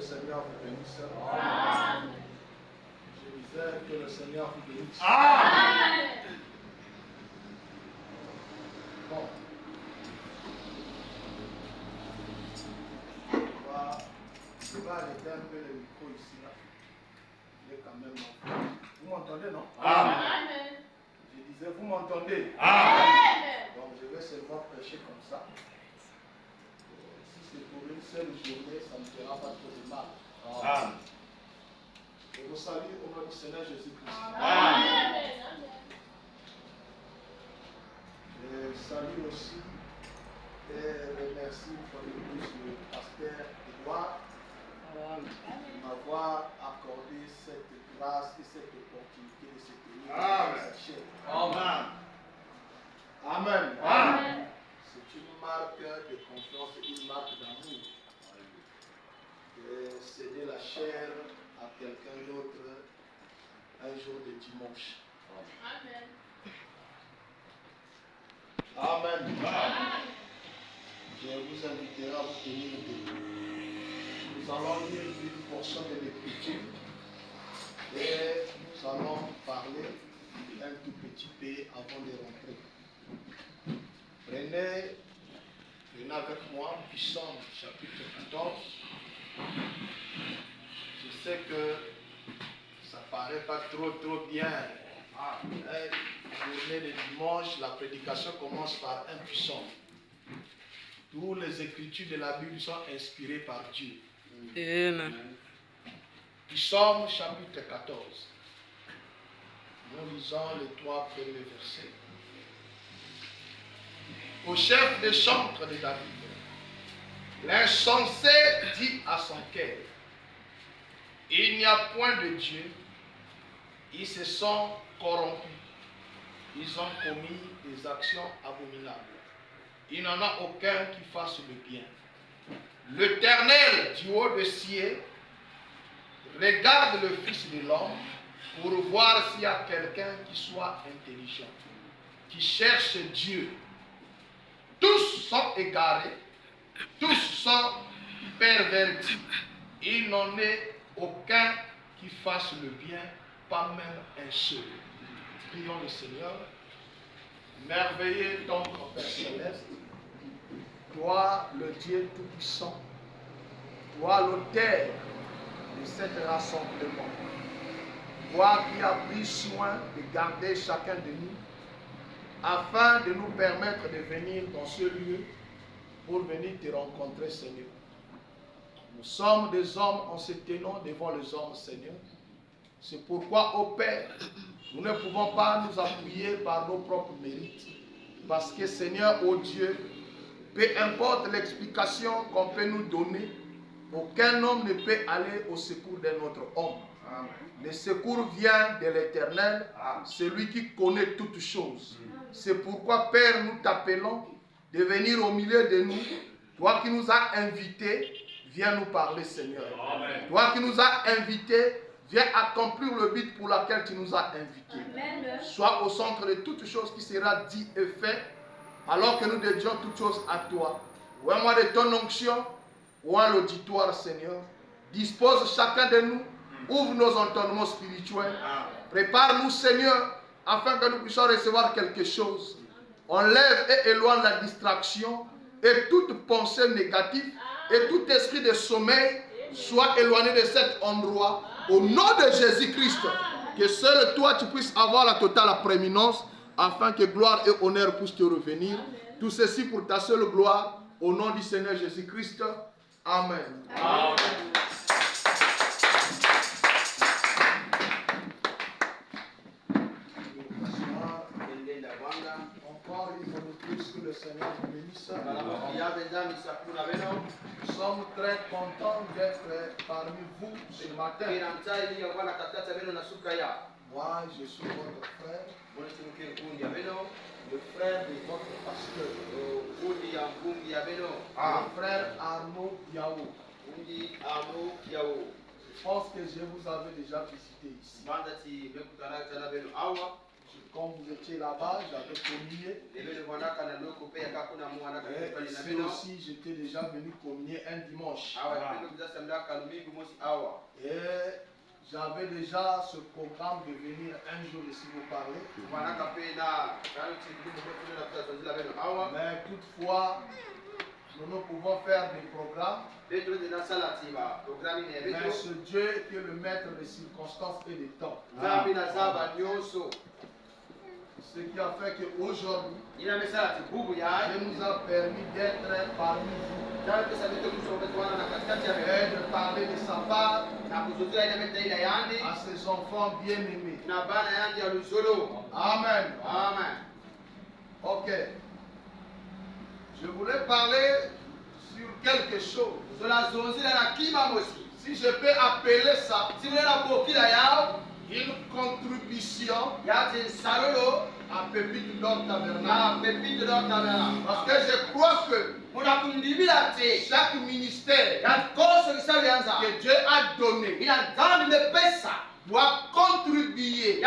Seigneur vous bénisse. Amen. Je disais que le Seigneur vous bénisse. Amen. Bon. Je vais arrêter un peu le micro ici. Là. Il est quand même long. Vous m'entendez, non? Amen. Je disais, vous m'entendez? Amen. Donc je vais seulement prêcher comme ça. Si c'est pour une seule journée, ça ne fera pas trop de mal. Amen. Je vous salue au nom du Seigneur Jésus-Christ. Amen. Je salue aussi et remercie pour le plus le pasteur Edouard de m'avoir accordé cette grâce et cette opportunité de se tenir dans sa chair. Amen. Amen. Amen. C'est une marque de confiance et une marque d'amour. De céder la chair à quelqu'un d'autre un jour de dimanche. Amen. Amen. Je vous inviterai à vous tenir debout. Nous allons lire une portion de l'Écriture et nous allons parler un tout petit peu avant de rentrer. Prenez avec moi Psaume chapitre 14. Je sais que ça paraît pas trop bien. Journée de dimanche, la prédication commence par un psaume. Toutes les écritures de la Bible sont inspirées par Dieu. Amen. Psaume chapitre 14. Nous lisons les 3 premiers versets. Au chef des chantres de David, l'insensé dit à son cœur, il n'y a point de Dieu, ils se sont corrompus, ils ont commis des actions abominables. Il n'en a aucun qui fasse le bien. L'Éternel du haut de ciel regarde le Fils de l'homme pour voir s'il y a quelqu'un qui soit intelligent, qui cherche Dieu. Tous sont égarés, tous sont pervertis. Il n'en est aucun qui fasse le bien, pas même un seul. Prions le Seigneur. Merveilleux donc, Père Céleste, toi le Dieu Tout-Puissant, toi l'auteur de cet rassemblement, toi qui as pris soin de garder chacun de nous, afin de nous permettre de venir dans ce lieu pour venir te rencontrer, Seigneur. Nous sommes des hommes en se tenant devant les hommes, Seigneur. C'est pourquoi, ô Père, nous ne pouvons pas nous appuyer par nos propres mérites. Parce que, Seigneur, ô Dieu, peu importe l'explication qu'on peut nous donner, aucun homme ne peut aller au secours d'un autre homme. Amen. Le secours vient de l'Éternel, celui qui connaît toutes choses. C'est pourquoi, Père, nous t'appelons de venir au milieu de nous. Toi qui nous as invités, viens nous parler, Seigneur. Amen. Toi qui nous as invités, viens accomplir le but pour lequel tu nous as invités. Amen. Sois au centre de toutes choses qui sera dit et fait, alors que nous dédions toutes choses à toi. Ouvre-moi de ton onction, ouvre l'auditoire, Seigneur. Dispose chacun de nous, ouvre nos entendements spirituels. Prépare-nous, Seigneur, afin que nous puissions recevoir quelque chose. Enlève et éloigne la distraction et toute pensée négative et tout esprit de sommeil soit éloigné de cet endroit. Au nom de Jésus-Christ, que seul toi tu puisses avoir la totale prééminence afin que gloire et honneur puissent te revenir. Tout ceci pour ta seule gloire, au nom du Seigneur Jésus-Christ. Amen. Amen. Encore une fois de plus, que le Seigneur vous bénisse. Nous sommes très contents d'être parmi vous ce matin. Moi, je suis votre frère, le frère de votre pasteur, le frère Arnaud Diao. Je pense que je vous avais déjà visité ici. Je Comme vous étiez là-bas, j'avais communié. Et c'est aussi, j'étais déjà venu communier un dimanche. Et j'avais déjà ce programme de venir un jour ici vous parler. Mais toutefois, nous ne pouvons faire des programmes. Mais ce Dieu qui est le maître des circonstances et des temps. Ce qui a fait qu'aujourd'hui, Dieu nous a permis d'être parmi vous. Et de parler de sa part à ses enfants bien-aimés. Amen. Amen. Ok. Je voulais parler sur quelque chose. Si je peux appeler ça une contribution à Pépite d'Or Tabernacle. Parce que je crois que chaque ministère que Dieu a donné doit contribuer à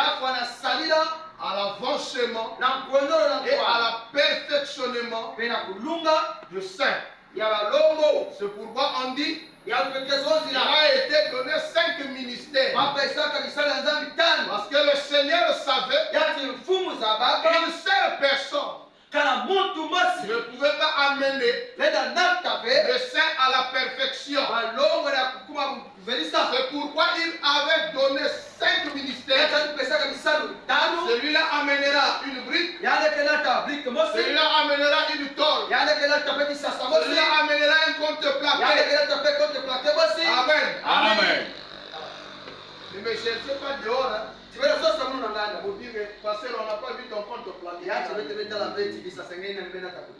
l'avancement et à la perfectionnement de saints. C'est pourquoi on dit il a été donné 5 ministères. Parce que le Seigneur savait qu'une seule personne ne pouvait pas amener le saint à la perfection. C'est pourquoi il avait donné 5 ministères. Celui-là amènera une brique. Celui-là amènera une tôle. Celui-là amènera un contreplaqué. Amen. Amen. Ne me cherchez pas dehors. Hein. Vous dire, pasteur, on n'a pas vu ton contreplaqué.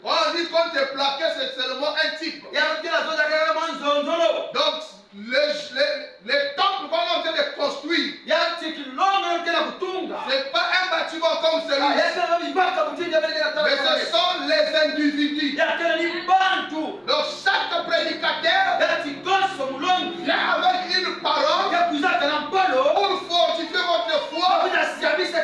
On dit contreplaqué, c'est seulement un type. Donc, les temples qu'on est en train de construire, c'est pas un bâtiment comme celui-ci, mais ce sont les individus. Donc chaque prédicateur vient avec une parole pour fortifier votre foi. Celui-là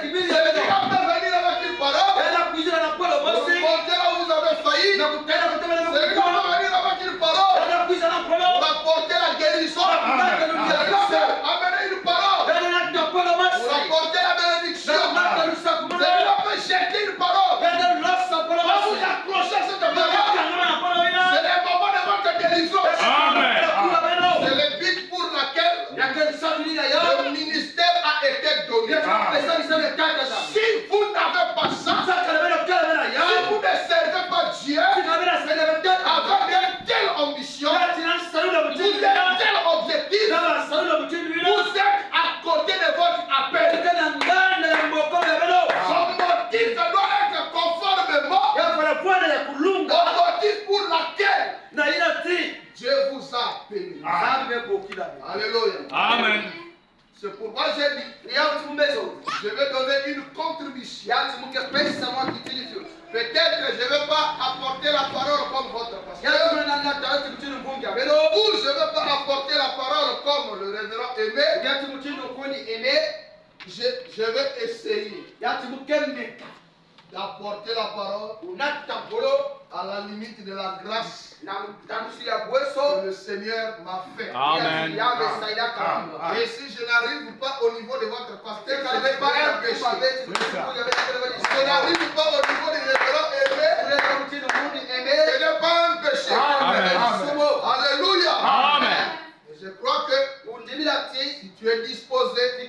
peut venir avec une parole pour monter là où vous avez failli. Celui-là peut venir avec une parole pour apporter la guérison. Celui-là peut amener une parole pour apporter la bénédiction. Celui-là peut jeter une parole pour vous accrocher à cette parole. C'est le moment de votre délivrance. Amen. C'est le but pour laquelle le ministère a été donné. Si vous n'avez pas ça, si vous ne servez pas Dieu avec une telle ambition, vous êtes tel objectif, vous êtes à côté de votre appel. Son motif doit être conformément au motif pour laquelle Dieu vous a appelé. Alléluia. Amen. C'est pourquoi j'ai dit, je vais donner une contribution. Peut-être que je ne vais pas apporter la parole comme votre pasteur. Ou je ne vais pas apporter la parole comme le révérend Aimé. Je vais essayer d'apporter la parole à la limite de la grâce que le Seigneur m'a fait. Amen. Et si je n'arrive pas au niveau de votre pasteur, ce n'est pas un péché. Si je n'arrive pas au niveau du révérend Aimé, ce n'est pas un péché. Amen. Alléluia. Amen. Et je crois que si tu es disposé, tu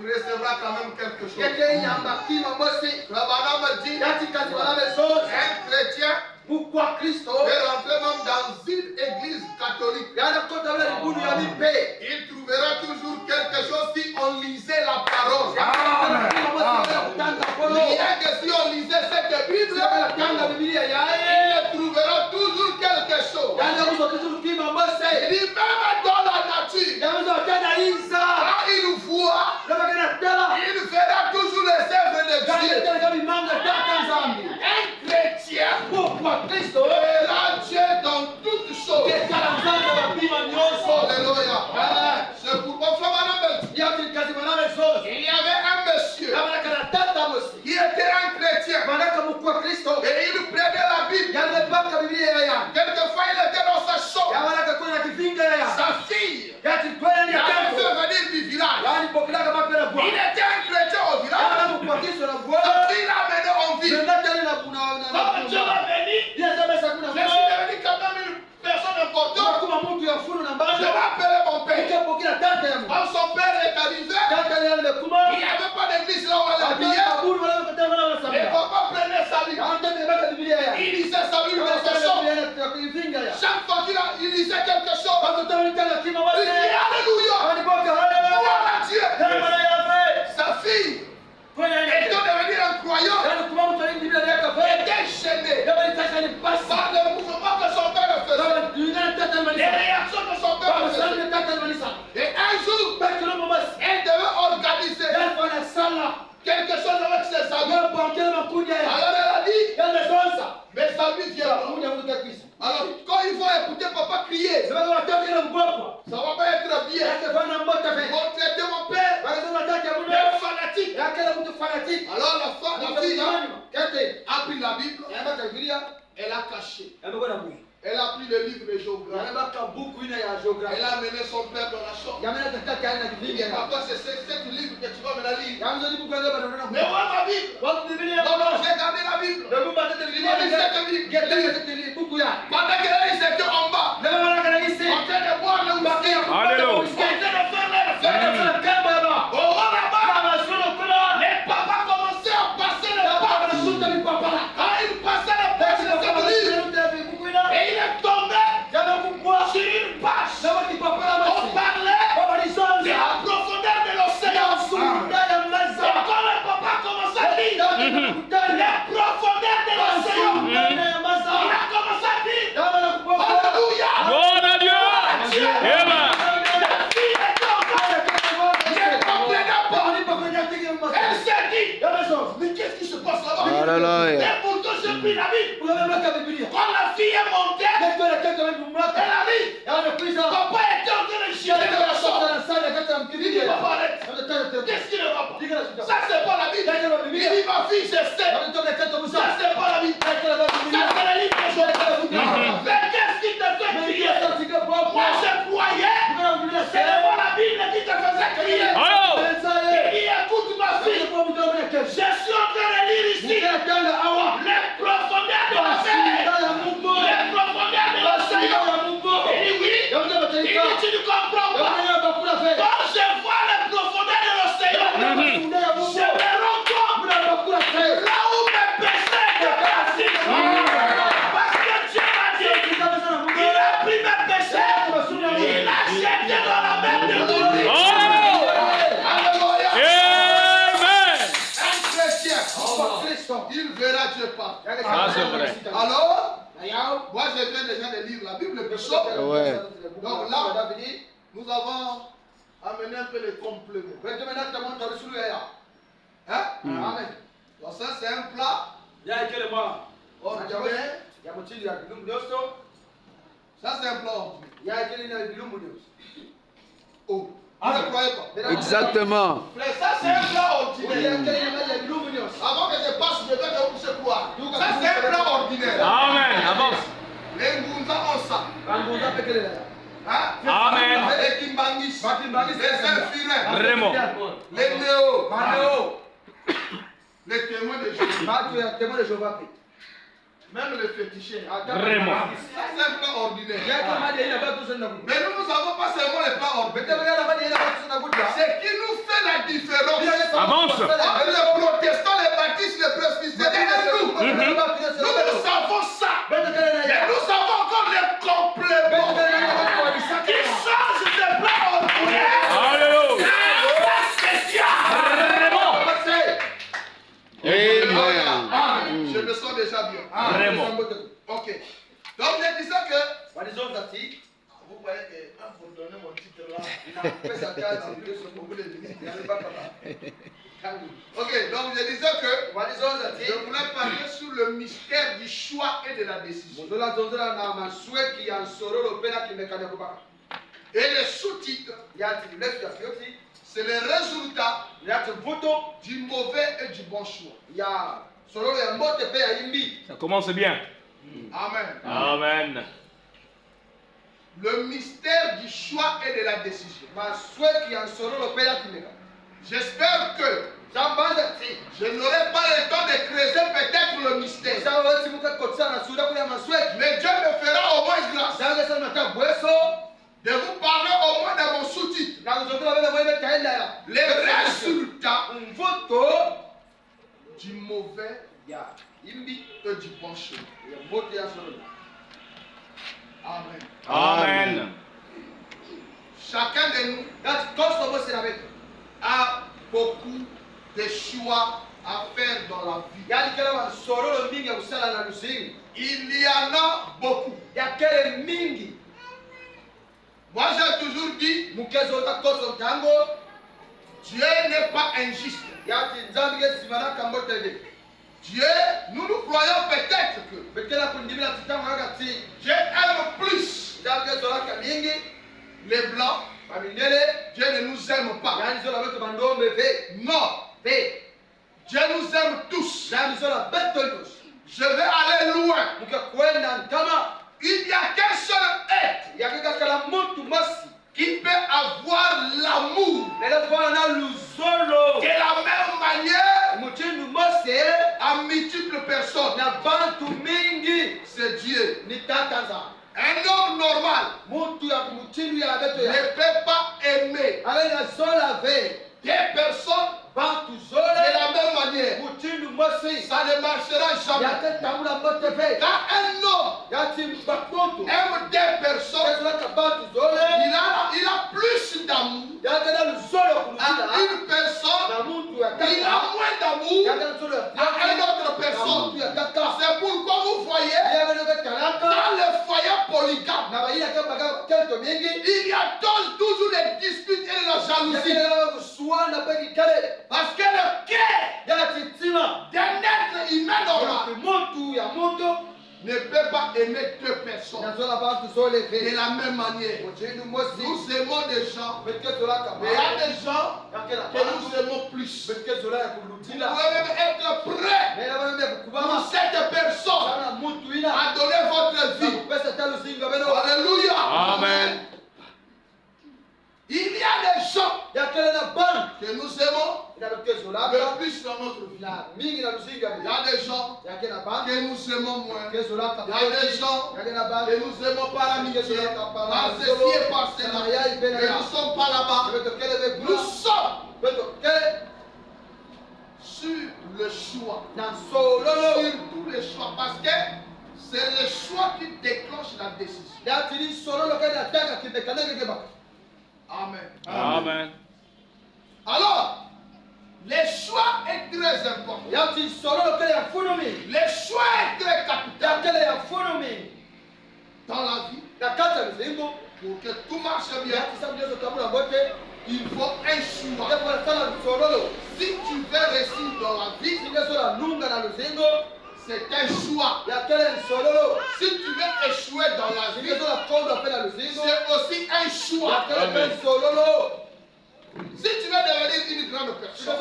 recevras quand même quelque chose. La madame dit, un chrétien peut rentrer même dans une église catholique. Il trouvera toujours quelque chose si on lisait la parole. Rien que si on lisait cette Bible, il trouvera toujours quelque chose. Il dit même dans la nature, quand il voit, il verra toujours les œuvres de Dieu. Un chrétien verra Dieu dans toutes choses. Alléluia. C'est pourquoi il y avait un monsieur chaque fois qu'il lisait quelque chose, il dit Alléluia. Gloire à Dieu. Sa fille, étant devenue un croyant, était gênée par le mouvement que son père faisait, les réactions que son père faisait. Et un jour, elle devait organiser quelque chose avec ses amis. Alors elle a dit, mes amis viennent. Alors quand ils vont écouter papa crier, ça va pas être bien. Ils vont traiter mon père de fanatique. Alors la fille a pris la Bible, elle a caché. Elle a pris le livre de géographie. Elle a amené son père dans la chambre. Papa, c'est ce livre que tu vas me la lire. Mais où est ma Bible? Non, j'ai gardé la Bible. Il m'a dit cette Bible. Pendant qu'elle était en bas, en train de boire le whisky, en train de faire le les papas commençaient à passer le pas. Quand ils passaient le pas sur cette livre, et il est tombé sur une page. On parlait de la profondeur de l'océan. Et quand le papa commençait à dire la profondeur de l'océan, il a commencé à dire Alléluia. Gloire à Dieu. Amen. La fille était encore. Je ne comprenais pas. Elle s'est dit mais qu'est-ce qui se passe là-bas? Et pourtant j'ai pris la Bible. Quand la fille est montée, elle a dit papa était en train de chialer dans la chambre. Il dit papa arrête. Qu'est-ce qui ne va pas? Ça c'est pas la Bible. Il dit ma fille je sais. Ça c'est pas la Bible. Ça c'est le livre que je mais qu'est-ce qui te fait crier? Moi je croyais c'est pas la Bible qui te faisait crier. Il dit écoute ma fille, je suis en train de lire ici les profondeurs de l'océan. Les profondeurs de l'océan. Il dit oui. Il dit tu ne comprends pas. Quand je vois les profondeurs de l'océan, je me rends compte là où mes péchés étaient placés. Parce que Dieu m'a dit, il a pris mes péchés, il a jeté dans la mer de l'eau. Alléluia. Amen. Un chrétien, il verra Dieu pas. Ah, c'est vrai. Alors, moi je viens déjà de lire la Bible, le psaume. Donc là, nous avons amené un peu les compléments. Hein? Amen. Donc ça c'est un plat ordinaire. Ça c'est un plat ordinaire. Oh, vous ne croyez pas? Exactement. Mais ça c'est un plat ordinaire. Avant que je passe, je vais que vous puissiez croire. Ça c'est un plat ordinaire. Amen. Avance. Les Ngunza ont ça. Hein? Amen. Les Kimbangis, les infirmiers, Remo. les néo, les témoins de Jéhovah, même les fétichés. Remo. Ça c'est un plat ordinaire. Mais nous n'avons pas seulement les plats ordinaires. C'est qui nous fait la différence. Avance. Entre les protestants, les baptistes, les presbytériens et nous. Nous savons ça. Mais nous savons encore les compléments qui changent de plat ordinaire. Alléluia. Je me sens déjà bien. Vraiment. Ok. Donc je disais que vous voyez que quand vous donnez mon titre là, ok, donc je disais que je voulais parler sur le mystère du choix et de la décision. Et le sous-titre, c'est le résultat du mauvais et du bon choix. Ça commence bien. Amen. Amen. Le mystère du choix et de la décision. J'espère que je n'aurai pas le temps de creuser peut-être le mystère. Mais Dieu me fera au moins grâce de vous parler au moins de mon sous-titre. Les résultats du mauvais et du bon choix. Amen. Chacun de nous a beaucoup de choix à faire dans la vie. Il y en a beaucoup. Moi j'ai toujours dit, Dieu n'est pas injuste. Dieu, nous croyons peut-être que Dieu aime plus les blancs. Dieu ne nous aime pas. Non. Dieu nous aime tous. Je vais aller loin. Il n'y a qu'un seul être qui peut avoir l'amour de la même manière à multiples personnes. C'est Dieu. Un homme normal ne peut pas aimer des personnes de la même manière. Ça ne marchera jamais. Quand un homme aime des personnes, il a plus d'amour. À une personne, il a moins d'amour à une autre personne. C'est pourquoi vous voyez, dans le foyer polygame, il y a toujours des disputes et la jalousie. Parce que le cœur d'un être humain normal ne peut pas aimer deux personnes de la même manière. Nous aimons des gens, mais il y a des gens que nous aimons plus. Vous pouvez même être prêt pour cette personne à donner votre vie. Alléluia. Amen. Il y a des gens que nous aimons le plus dans notre vie. Il y a des gens que nous aimons moins. Il y a des gens que nous aimons par amitié, par ceci et par cela. Mais nous ne sommes pas là-bas. Nous sommes sur le choix. Sur tous les choix. Parce que c'est le choix qui déclenche la décision. Amen. Amen. Alors, le choix est très important. Le choix est très capital dans la vie. Pour que tout marche bien, il faut un choix. Si tu veux réussir dans la vie, c'est un choix. Si tu veux échouer dans la vie, c'est aussi un choix. Si tu veux devenir une grande personne,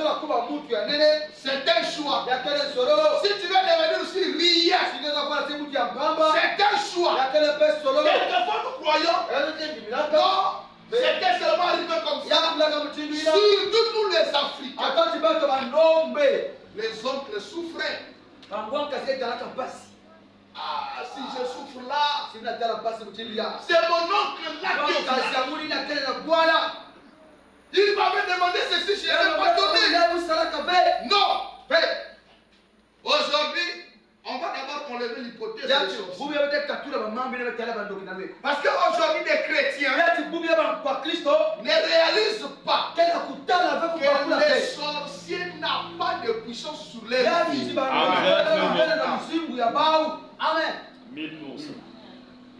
c'est un choix. Si tu veux devenir aussi rieur, c'est un choix. Quelquefois nous croyons, non, c'était seulement arrivé comme ça. Surtout nous les Africains, les oncles souffraient. Ah, si je souffre là, c'est mon oncle là qui est là. Il m'avait demandé ceci, je n'ai pas donné. Non. Aujourd'hui, on va d'abord enlever l'hypothèse des choses. Parce qu'aujourd'hui, les chrétiens ne réalisent pas que les sorciers n'ont pas de puissance sur les vies. Amen.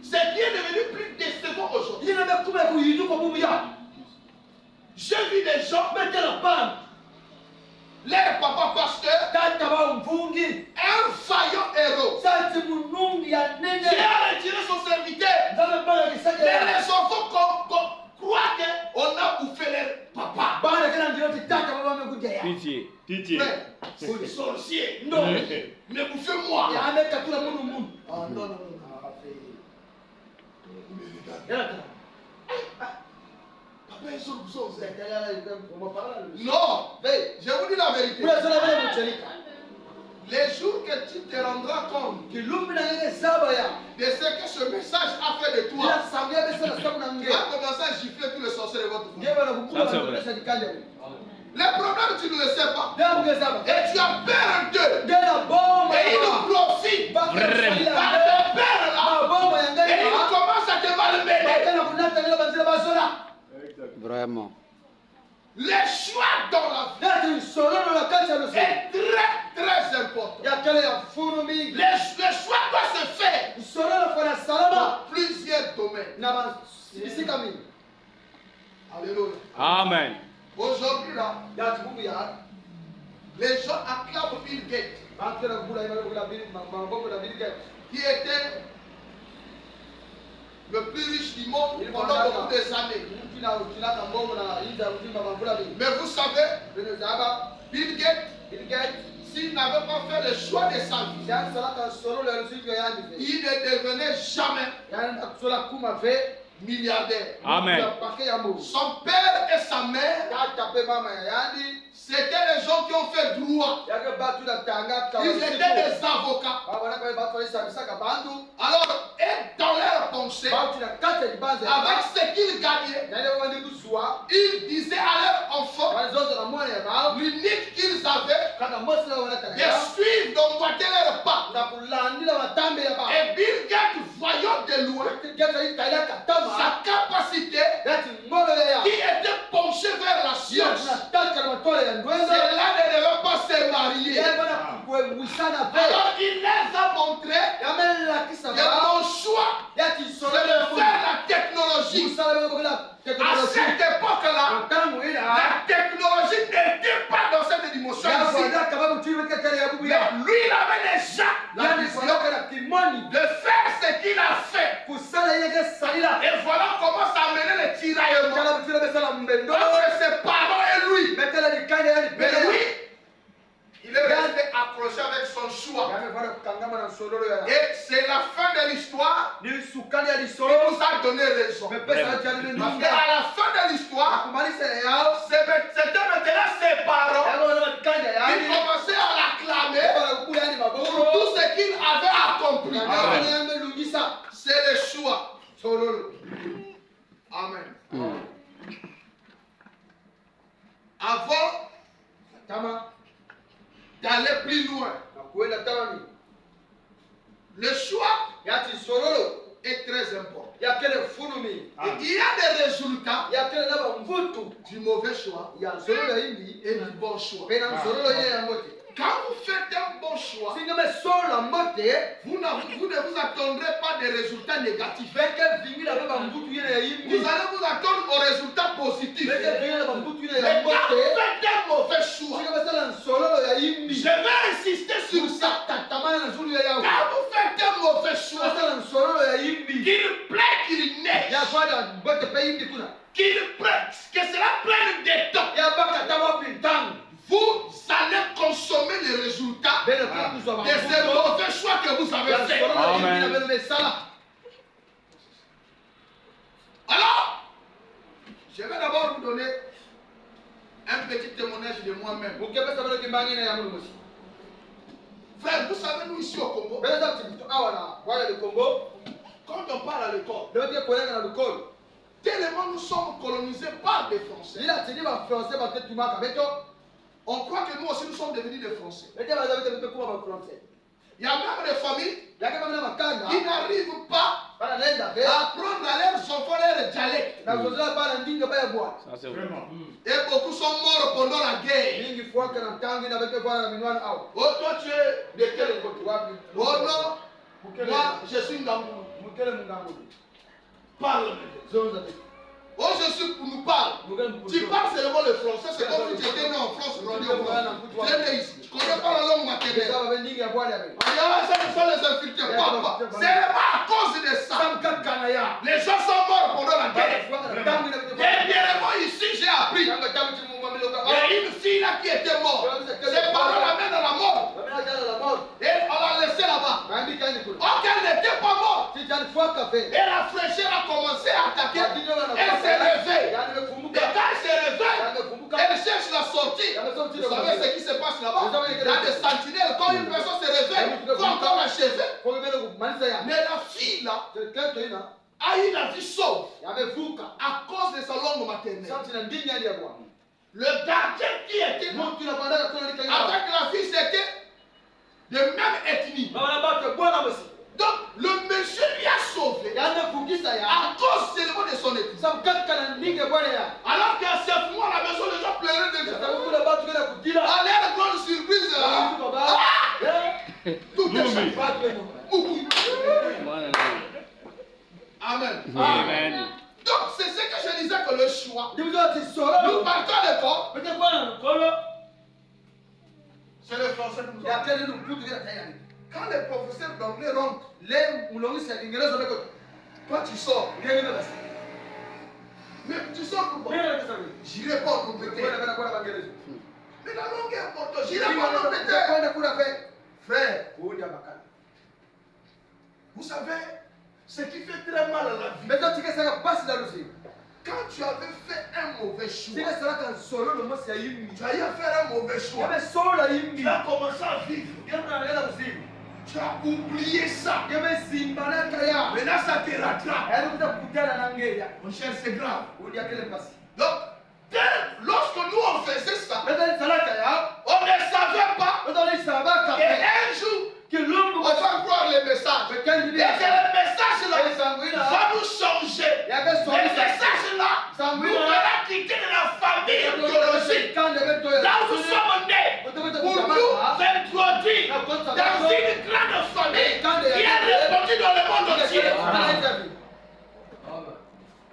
Ce qui est devenu plus décevant aujourd'hui. J'ai vu des gens mettre la panne. Les papas pasteurs, un vaillant héros, qui a retiré son serviteur. Les enfants croient qu'on a bouffé leur papa. Pitié. C'est sorcier. Non, mais bouffez-moi. Oh non. Non, je vous dis la vérité. Les jours que tu te rendras compte de ce que ce message a fait de toi, tu vas commencer à gifler tous les sorciers de votre famille. Ça, c'est vrai. Les problèmes, tu ne le sais pas. Et tu as peur d'eux. Et ils nous profitent. Vraiment. Par tes peurs là. Et ils commencent à Vraiment. Le choix dans la vie Yati solo la kacha no se. est très important. Ya kale ya funu mingi. Le choix doit se faire Solo la fana salama. dans plusieurs domaines. Na ba bisika mingi. Alléluia. Amen. Aujourd'hui là, Yati bubu ya. les gens acclament Bill Gates, Bantu na bula ina bula bili mambo na bili ke. qui était le plus riche du monde pendant beaucoup des années. Kina ka mbongo na inza mzima mambula bili. Mais vous savez, Bino zaba Bill Gates, bili ke. s'il n'avait pas fait le choix de sa vie, Yan sala ka solo la rusi ke yani fe. il ne devenait jamais Yan aksola kuma fe. milliardaire. Amen. Pake ya mo. Son père et sa mère, Ya tape mama ya yani. c'était les gens qui ont fait droit. Ya ke batu na tanga ka. Ils étaient des avocats. Baba na kwa batu isa bisaka bandu. Alors, et dans leur pensée, Batu na kata dibanze. avec ce qu'ils gagnaient, Yale wandi kuswa. ils disaient à leurs enfants, Walizozo na mwana ya bao. l'unique qu'ils avaient, Kaka mosi na wana de taka. suivre, d'emboîter leurs pas. Na kulandila watambe ya bao. Et Bill Gates, voyant de loin Keta italia katama. sa capacité Yati ngolo ya. qui était penchée vers la science, Tunataka na matole ya ndwendo. cela ne devait pas se marier. Yale bana kuwisana pe. Alors il les a montré Yamela kisa que ba. mon choix, Yati c'est solo de faire la technologie. Musala bana kula. À cette époque-là, Tangu ila. la technologie n'était pas dans cette dimension Ya ici. bwana kama mtu kete ya bubu ya. Mais lui, il avait déjà la Yani vision bwana kana kimoni. de faire ce qu'il a fait. Kusala yeke salila. Et voilà comment ça menait le tiraillement Kala mtu besala mbendo. entre ses parents et lui. Betela dikanya yani Mais pele. lui, il est resté accroché avec son choix. Yame bwana kangama na sololo ya. Et c'est la fin de l'histoire Ni sukali ya qui lisolo. nous a donné raison. Me pesa jali ni Parce nunga. qu'à la fin de l'histoire, Kumalisa yao. c'était maintenant ses parents Yabo wana dikanya qui yani. commençaient à l'acclamer Bwana kukula yani pour maboko. tout ce qu'il avait accompli. Yame yame lungisa. C'est le choix. Sololo. Amen. Avant Tama. d'aller plus loin, Na kuenda tama mi. le choix Yati sololo. est très important. Ya kele funu mi. Et il y a des résultats Ya kele naba mvutu. du mauvais choix Ya sololo hindi. et du bon choix. Pena sololo ye ya mote. Quand vous faites un bon choix, Singame solo mote. vous ne vous attendrez pas des résultats négatifs. Beke vingi na baba mvutu yene ya Vous yimbi. allez vous attendre aux résultats positifs. Beke vingi na baba mvutu yene Mais ya quand vous mote. faites un mauvais choix, Singame sala sololo ya yimbi. je vais insister sur ça. Tatamana na zulu ya yao. Quand vous faites un mauvais choix, Sala sololo ya yimbi. qu'il plaît, qu'il neige, Ya kwada bote pe yimbi kuna. qu'il plaît, que cela prenne des temps, Ya baka tawa pintang. vous allez consommer les résultats Bene kwa kuzwa de ces mauvais choix que vous avez Ya faits. sololo ya yimbi Amen. na bene sala. Alors, je vais d'abord vous donner un petit témoignage de moi-même. Mukebe sabele kimbangi na ya mulusi. Frère, vous savez, nous ici au Congo, Bene za tibuto awana. Wala de Congo. quand on parle à l'école, Leo kolenga na lukolo. tellement nous sommes colonisés par des Français. Ila tini ba français ba tetu maka beto. On croit que nous aussi nous sommes devenus des Français. Ete ba zabete beto kuma ba français. Il y a même des familles Yake ba na makanga. qui n'arrivent pas Bana lenda be. à apprendre à leurs enfants leur dialecte. Na kuzala bana ndinga ba ya bwa. Ça, c'est vrai. Et beaucoup sont morts pendant la guerre. Mingi fuaka na mtangi na bete bwana minwana au. Oh, toi tu es de quel côté? Kotu wapi? Oh non, moi je suis Ngambou. Mukele mungango. Parle. Zonza be. Oh, je suis pour nous parler. Mukele mukulu. Tu parles seulement le français, c'est comme si tu étais né en France, grandi en France. Tu es né ici. Tu connais pas la langue maternelle. Saba be ndinga bwana be. Ah, ça sont les infiltrés. Papa, c'est pas à cause de ça. Samka kana ya. Les gens sont morts pendant la Bana guerre. fuaka na mtangi na bete bwana. Dernièrement ici, j'ai appris. Yanga tamu timu mwamilo ka. Il y a une fille là qui était morte. Ses parents l'amènent dans la mort. Bamena jana la mort. Et on l'a laissée là-bas. Kambi kani kule. Or qu'elle n'était pas morte. Si jana fuaka fe. Et la fraîcheur a commencé à attaquer. Kadinyo na. Elle s'est réveillée. Yani be Et kumbuka. quand elle s'est réveillée, Yani be kumbuka. elle cherche la sortie. Vous savez ce qui se passe là-bas? Il y a des sentinelles. Quand une personne se réveille, il faut encore l'achever. Kwa mbele kumalisa ya. Mais la fille là Kento ina. a eu la vie sauve Yamevuka. à cause de sa langue maternelle. Sauti na ndinga ya bwana. Le gardien qui était là Mtu napanda kwa ndika ya. avec la fille, c'était de même ethnie. Baba baba bwana mosi. Donc le monsieur lui a sauvé Yana fukisa ya. à cause seulement de son ethnie. Samkaka na ndinga Alors qu'à ce moment, à la maison, les gens pleuraient déjà. Allez, la grande surprise. Tout est changé. Amen. Amen. Donc, c'est ce que je disais que le choix. Nous partons à l'école. C'est le français que nous avons. Quand les professeurs d'anglais rentrent, toi tu sors. Mais tu sors pourquoi? J'irai pas en Angleterre. Mais la langue est importante. J'irai pas en Angleterre. Frère, vous savez, ce qui fait très mal à la vie, quand tu avais fait un mauvais choix, tu as eu à faire un mauvais choix, tu as commencé à vivre, tu as oublié ça. Maintenant ça te rattrape. Mon cher, c'est grave. Donc, lorsque nous on faisait ça, on ne savait pas qu'un jour, on va croire les messages. Et que les messages là va nous changer. Les messages là nous fera quitter de la famille biologique. Là où nous sommes nés, pour nous introduire dans une grande famille qui est répandue dans le monde entier.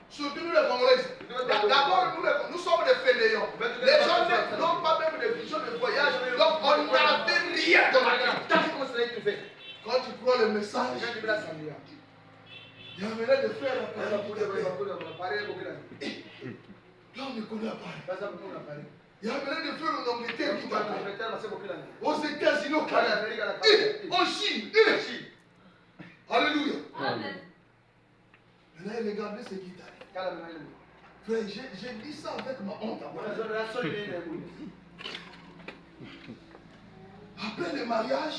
Surtout nous les Congolais. D'abord, nous sommes des fainéants. Les gens n'ont pas même de vision de voyage. Donc on n'avait rien de la vie. Quand tu prends le message, il y a un mélange de frères. Là, on ne connaît pas. Il y a un mélange de frères en Angleterre qui t'appelle. Aux États-Unis, au Canada, en Chine. Alléluia. Maintenant, regardez ce qui t'arrive. Frère, j'ai dit ça avec ma honte. Après le mariage,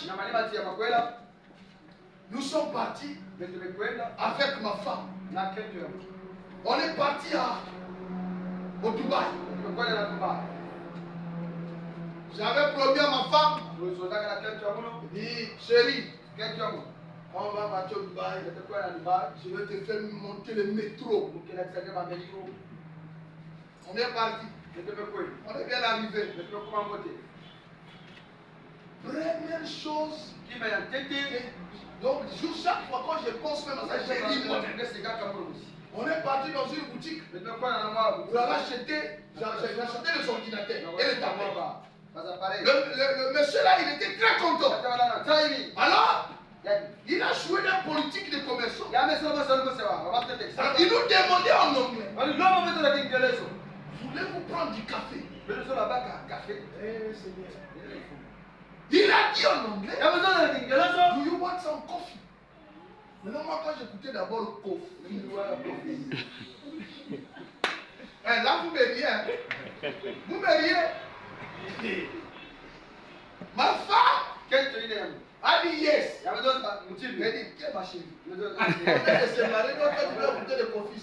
nous sommes partis avec ma femme. On est parti au Dubaï. J'avais promis à ma femme, dit chérie, quand on va partir au Dubaï, je vais te faire monter le métro. On est parti. On est bien arrivé. Première chose, donc chaque fois quand je pense même à ça, j'ai dit moi. On est parti dans une boutique pour aller acheter les ordinateurs et les tablettes. Le monsieur là, il était très content. Alors, il a joué dans la politique des commerçants. Il nous demandait en anglais, voulez-vous prendre du café? Il a dit en anglais, do you want some coffee? Maintenant, moi, quand j'écoutais d'abord le coffee, là, vous me riez. Vous me riez. Ma femme a dit yes. Elle dit, quelle ma chérie? On est séparés, donc tu veux goûter le coffee.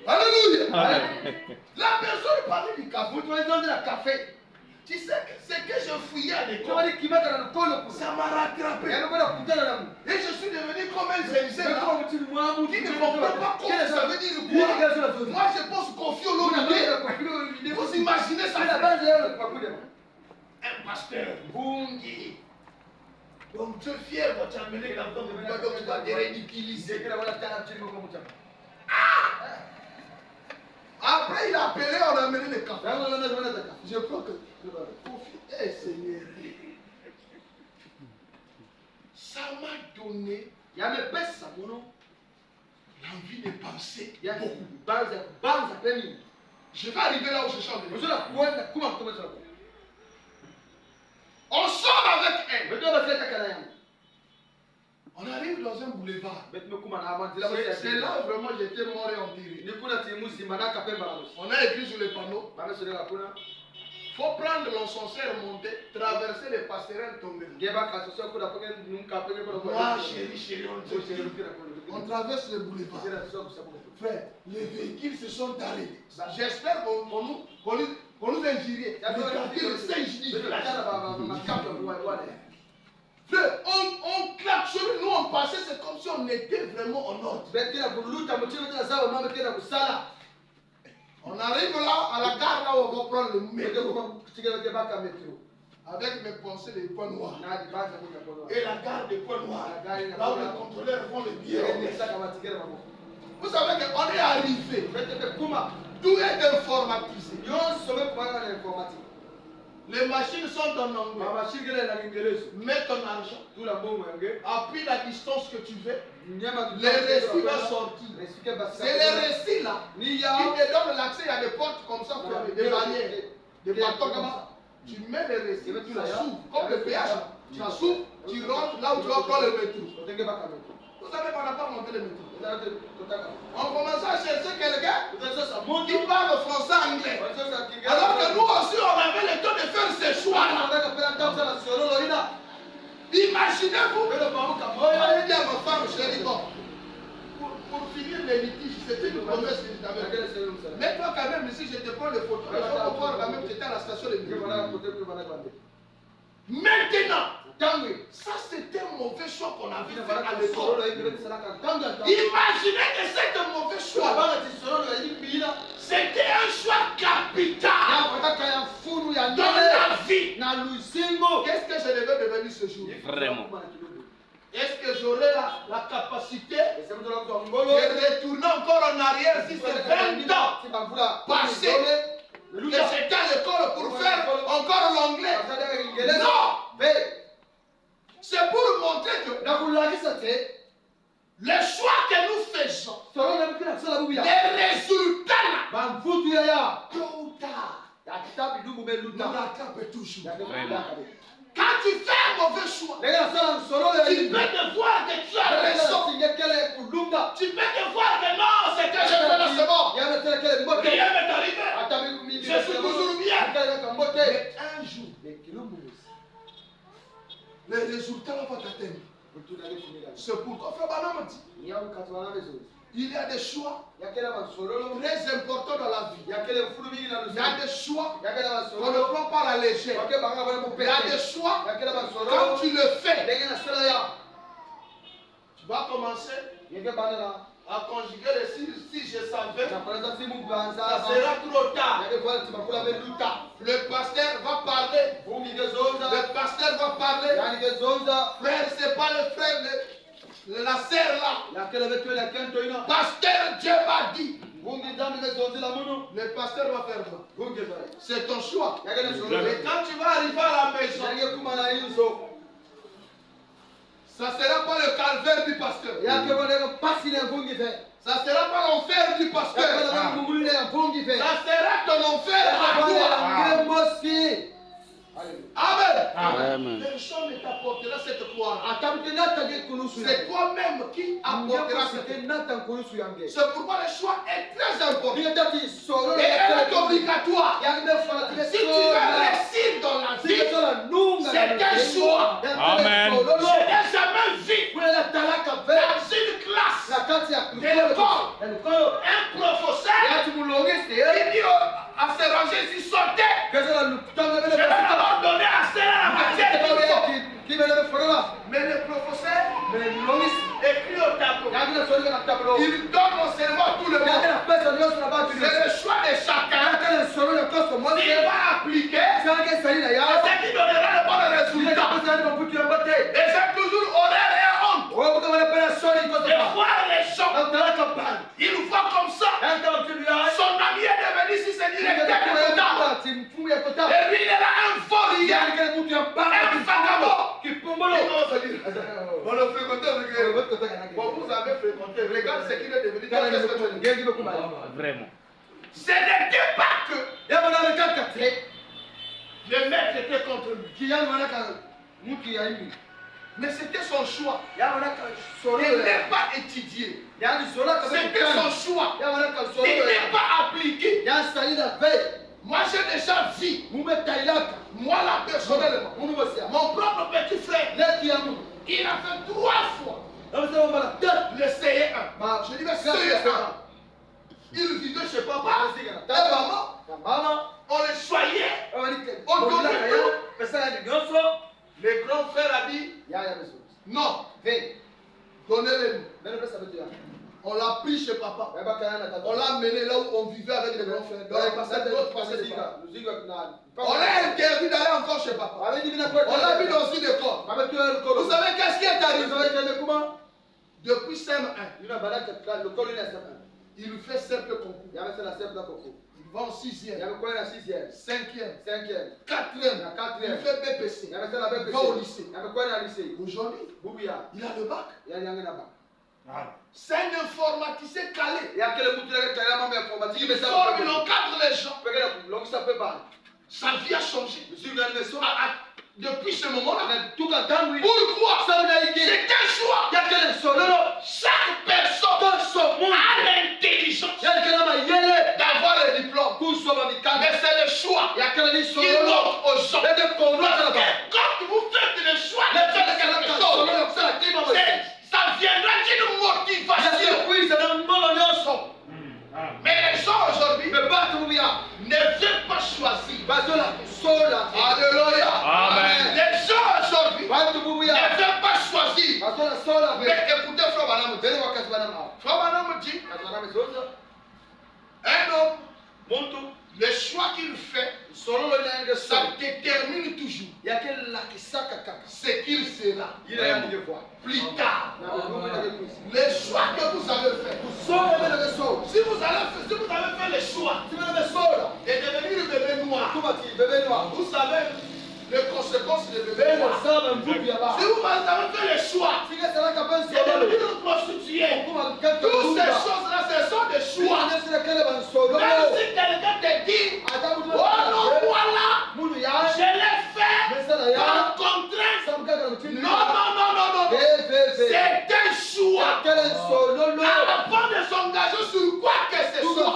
Alléluia. La personne parlait du café. Vous devez donner le café. Tu sais que c'est que je fouillais à l'école. Ça m'a rattrapé. Et je suis devenu comme un zélzé là, qui ne comprend pas comment ça veut dire quoi. Moi je pense Kofi Olomide. Vous imaginez ça? Un pasteur Bungi. Donc tu es fier quand tu as amené la femme de Bungi, donc tu vas te ridiculiser. Après il a appelé, on a amené le café. Je crois que eh Seigneur, ça m'a donné l'envie de penser beaucoup. Je vais arriver là où je chante. On sort avec elle. On arrive dans un boulevard. C'est là où vraiment j'étais mort et enterré. On a écrit sur le panneau. Il faut prendre l'ascenseur, monter, traverser les passerelles, tomber. Moi, chérie, on traverse le boulevard. Frère, les véhicules se sont arrêtés. J'espère qu'on nous injurie. Regardez le Saint-Gilles. On klaxonnait, nous on passait, c'est comme si on était vraiment en ordre. On arrive là, à la gare, là où on va prendre le métro. Avec mes pensées des points noirs. Et la gare des points noirs. Là où les contrôleurs font les billets. Vous savez qu'on est arrivé. Tout est informatisé. Les machines sont en anglais. Mets ton argent. Appuie la distance que tu veux. Les récits vont sortir. C'est les récits là qui te donnent l'accès. Il y a des portes comme ça, des barrières, des bâtons comme ça. Tu mets les récits, tu la s'ouvres, comme le péage. Tu la s'ouvres, tu rentres là où tu vas prendre le métro. Vous savez qu'on n'a pas monté le métro. On commençait à chercher quelqu'un qui parle français anglais. Alors que nous aussi, on avait le temps de faire ces choix-là. Imaginez-vous. On dit à ma femme, chérie, bon, pour finir les litiges, c'était une promesse que je t'avais faite. Mais toi, quand même, ici, je te prends les photos. Il faut voir quand même que tu étais à la station de métro. Maintenant, ça c'était un mauvais choix qu'on avait fait à l'école. Imaginez que c'était un mauvais choix. C'était un choix capital dans la vie. Qu'est-ce que je devais devenir ce jour? Vraiment. Est-ce que j'aurai la capacité de retourner encore en arrière si c'est 20 ans passé que j'étais à l'école pour faire encore l'anglais? Non! C'est pour montrer que les choix que nous faisons, les résultats là, tôt ou tard, nous rattrapent toujours. Quand tu fais un mauvais choix, tu peux te voir que tu as raison. Tu peux te voir que non, c'est que je fais là, c'est bon. Rien m'est arrivé. Je suis toujours bien. Mais un jour, les résultats vont t'atteindre. C'est pourquoi Frère Branham dit, il y a des choix très importants dans la vie. Il y a des choix qu'on ne prend pas à la légère. Il y a des choix, quand tu le fais, tu vas commencer à conjuguer les si je savais, ça sera trop tard. Le pasteur va parler. Le pasteur va parler. Frère, c'est pas le frère, la sœur là. Pasteur, Dieu m'a dit. Le pasteur va faire quoi? C'est ton choix. Et quand tu vas arriver à la maison, ça ne sera pas le calvaire du pasteur. Ça ne sera pas l'enfer du pasteur. Ça sera ton enfer à toi. Amen. Personne ne t'apportera cette gloire. C'est toi-même qui apportera cette gloire. C'est pourquoi le choix est très important. Et elle est obligatoire. Si tu veux réussir dans la vie, c'est un choix. Amen. Je n'ai jamais vu dans une classe de l'école un professeur qui dit à se ranger si sauter. Je vais d'abord donner assez à la matière qu'il faut. Mais le professeur écrit au tableau. Il donne l'enseignement à tout le monde. C'est le choix de chacun. S'il va appliquer, c'est ce qui donnera le bon résultat. Et c'est toujours horaire et honte de voir les gens. Il voit comme ça. Son ami est devenu si c'est directeur total. Et lui il est là un faux un vagabond. On le fréquentait. Bon, vous avez fréquenté. Regarde ce qu'il est devenu. Vraiment. Ce n'était pas que le maître était contre lui. Mais c'était son choix. Il n'est pas étudié. C'était son choix. Il n'est pas appliqué. Moi j'ai déjà vu. Moi là personnellement. Mon propre petit frère. Il a fait 3 fois. Le CE1. Je dis mais CE1. Il vivait chez papa. Et maman. On le choyait. On donnait tout. Le grand frère a dit, yaya beso non, ve donnez-le-nous. bene pesa betu ya On l'a pris chez papa. baba kana na tata On l'a mené là où on vivait avec les grands frères. Dans le passé, d'autres passaient de pas. On l'a interdit d'aller encore chez papa. On l'a mis dans une école. Vous savez qu'est-ce qui est arrivé? Depuis CM1, il nous fait simple concours. Il va en 6e, 5e, 4e, il fait BPC. Il va au lycée. Aujourd'hui, il a le bac. C'est un informaticien calé. Il forme, il encadre les gens. Sa vie a changé. Depuis ce moment-là. Pourquoi? C'est un choix. Chaque personne a l'intelligence d'avoir le diplôme. Mais c'est le choix qui manque aux gens. Quand vous faites le choix de faire quelque chose, ça viendra d'une motivation. Mais les gens aujourd'hui ne veulent pas choisir. Alléluia. Amen. Les gens aujourd'hui ne veulent pas choisir. Mais écoutez, Frère Branham dit, Frère Branham dit, un homme, le choix qu'il fait, ça détermine toujours ce qu'il sera plus tard. Les choix que vous avez fait, si vous avez fait le choix de devenir bébé noir, vous savez les conséquences de bébé noir. Si vous avez fait le choix de devenir prostituée, toutes ces choses-là, ce sont des choix. Même si quelqu'un te dit, oh non, voilà, je l'ai fait par contrainte. Non. C'est un choix. Avant de s'engager sur quoi que ce soit,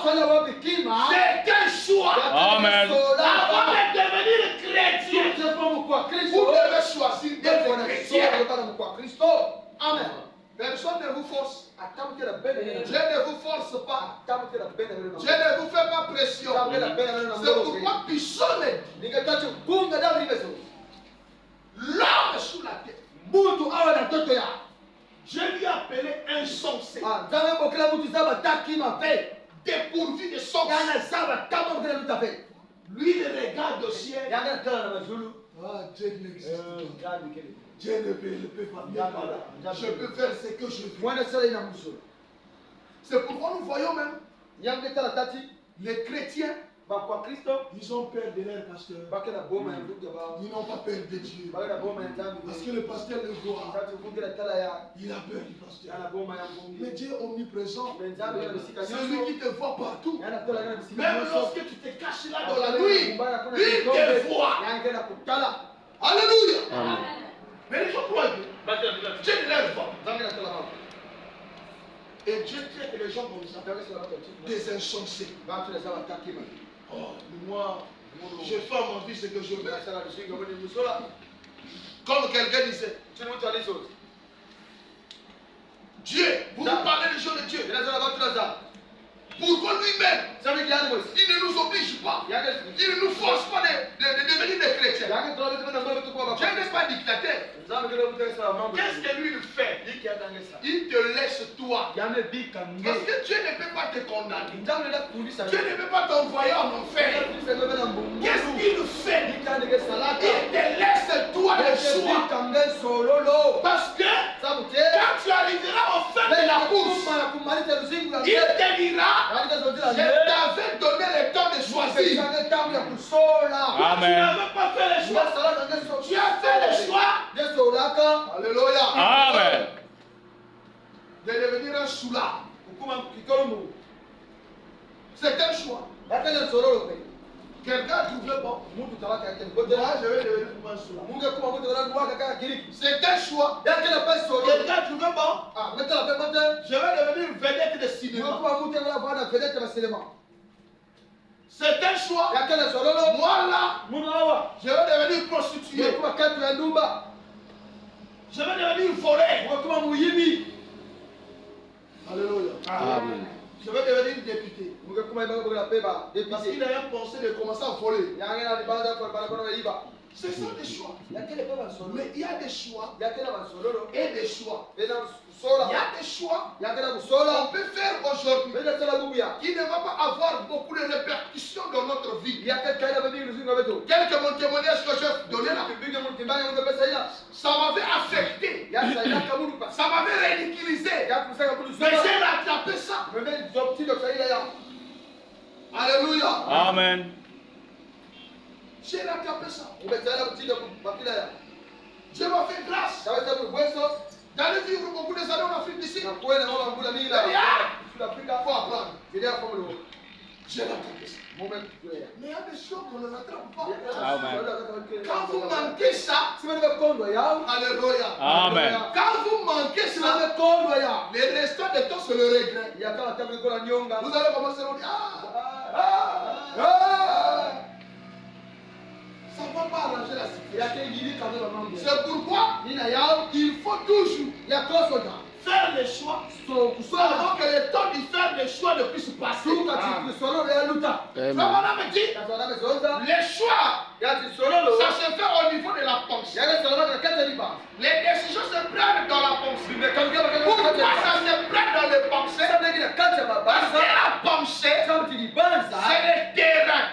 c'est un choix. Amen. Avant de devenir chrétien, vous devez choisir d'être chrétien. Amen. Personne ne vous force. Dieu ne vous force pas. Dieu ne vous fait pas pression. C'est pourquoi Pichon dit, l'homme sous la terre, je lui ai appelé insensé, dépourvu de sens. Lui, il regarde au ciel. Ah, Dieu n'existe pas. Dieu ne peut pas. Je peux faire ce que je veux. C'est pourquoi nous voyons même les chrétiens, ils ont peur de leur pasteur. Ils n'ont pas peur de Dieu. Parce que le pasteur le voit. Il a peur du pasteur. Mais Dieu est omniprésent. C'est lui qui te voit partout. Même lorsque tu te caches là dans la nuit, il te voit. Alléluia. Mais les gens croient que Dieu ne les voit. Et Dieu traite les gens comme ça, des insensés. Oh, moi, je fais à mon vie ce que je veux. Comme quelqu'un disait, Dieu, vous parlez des gens de Dieu. Pourquoi lui-même, il ne nous oblige pas, il ne nous force pas de devenir des chrétiens. Dieu n'est pas dictateur. Qu'est-ce que lui il fait? Il te laisse toi. Parce que Dieu ne peut pas te condamner. Dieu ne peut pas t'envoyer en enfer. Qu'est-ce qu'il fait? Il te laisse toi le choix. Parce que quand tu arriveras au fin de la course, il te dira, je t'avais donné le temps de choisir. Amen. Tu n'avais pas fait le choix. Tu as fait le choix. Alléluia. Amen. De devenir un soulard. C'est un choix. Quelqu'un a trouvé bon. Moi, je vais devenir un soulard. C'est un choix. Quelqu'un a trouvé bon. Je vais devenir une vedette de cinéma. C'est un choix. Moi là, je vais devenir prostituée. Je vais devenir voleur. Alléluia. Amen. Je vais devenir député. Parce qu'il a pensé de commencer à voler. Ce sont des choix. yakele baba solo Mais il y a des choix yakele ba solo et des choix. bena Il sola y a des choix yakele qu'on busola peut faire aujourd'hui bena sala bubuya qui ne va pas avoir beaucoup de répercussions dans notre vie. yakele kaya babi luzinga beto Quel que mon témoignage que je donné là, bibiga mun timbanga mun pesa ila ça m'avait affecté, ya sa ila kamulu pa ça m'avait ridiculisé. ya kusaka bulu Mais sola j'ai rattrapé ça. meme zopti do sa ila ya Alléluia. Amen. J'ai rattrapé ça. ubetala butida bakila ya Dieu m'a fait grâce sababu bweso d'aller vivre beaucoup des années en Afrique d'ici. na kuena mama ngula mila Sud Africa Il faut apprendre. kidia komulo J'ai rattrapé ça. moment kuya Mais il y a des choses qu'on ne rattrape pas. Amen. Quand vous manquez ça, simene kondo ya alléluia. Amen. Quand vous manquez ça, simene kondo ya les restants de temps c'est le regret. yakala tabu kola nyonga Vous allez commencer à dire ah, ça ne va pas arranger la situation. yake ngili kabela mambo C'est pourquoi nina yao il faut toujours yakosoda faire les choix so kusola avant que le temps de faire les choix ne puisse passer. suka tisolo ya luta Vraiment, on a dit, yazona bezonza les choix, yati solo ça se fait au niveau de la pensée. yake solo ka kata liba Les décisions se prennent dans la pensée. bibe kamge bakela Pourquoi kata ça se prend dans les pensées? sasa ngina kata Parce babanza que la pensée, kama tilibanza c'est le terrain.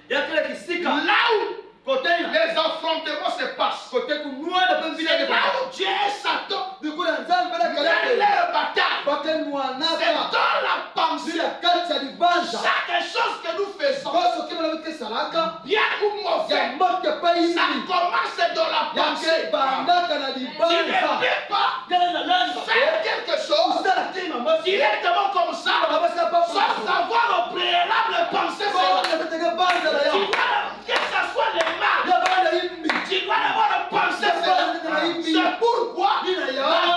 yakela kisika Là où kotena les affrontements se passent. kote kunua na pembina C'est de là où Dieu et Satan bikula nzambe la mènent kala leur bataille. bakenwa C'est nata dans la pensée. bila kata libanza Chaque chose que nous faisons, koso kima na bike salaka bien ou mauvais, ya moke pa ça yini commence dans la pensée. yake bandaka na Tu ne libanza peux pas kana landa faire quelque chose usala tima mosi directement comme ça, abasa pa sans avoir au préalable pensé ko cela. na betega banza la ya Tu dois, que ce soit les mal, ya banda yimbi tu dois d'abord penser cela. C'est pourquoi la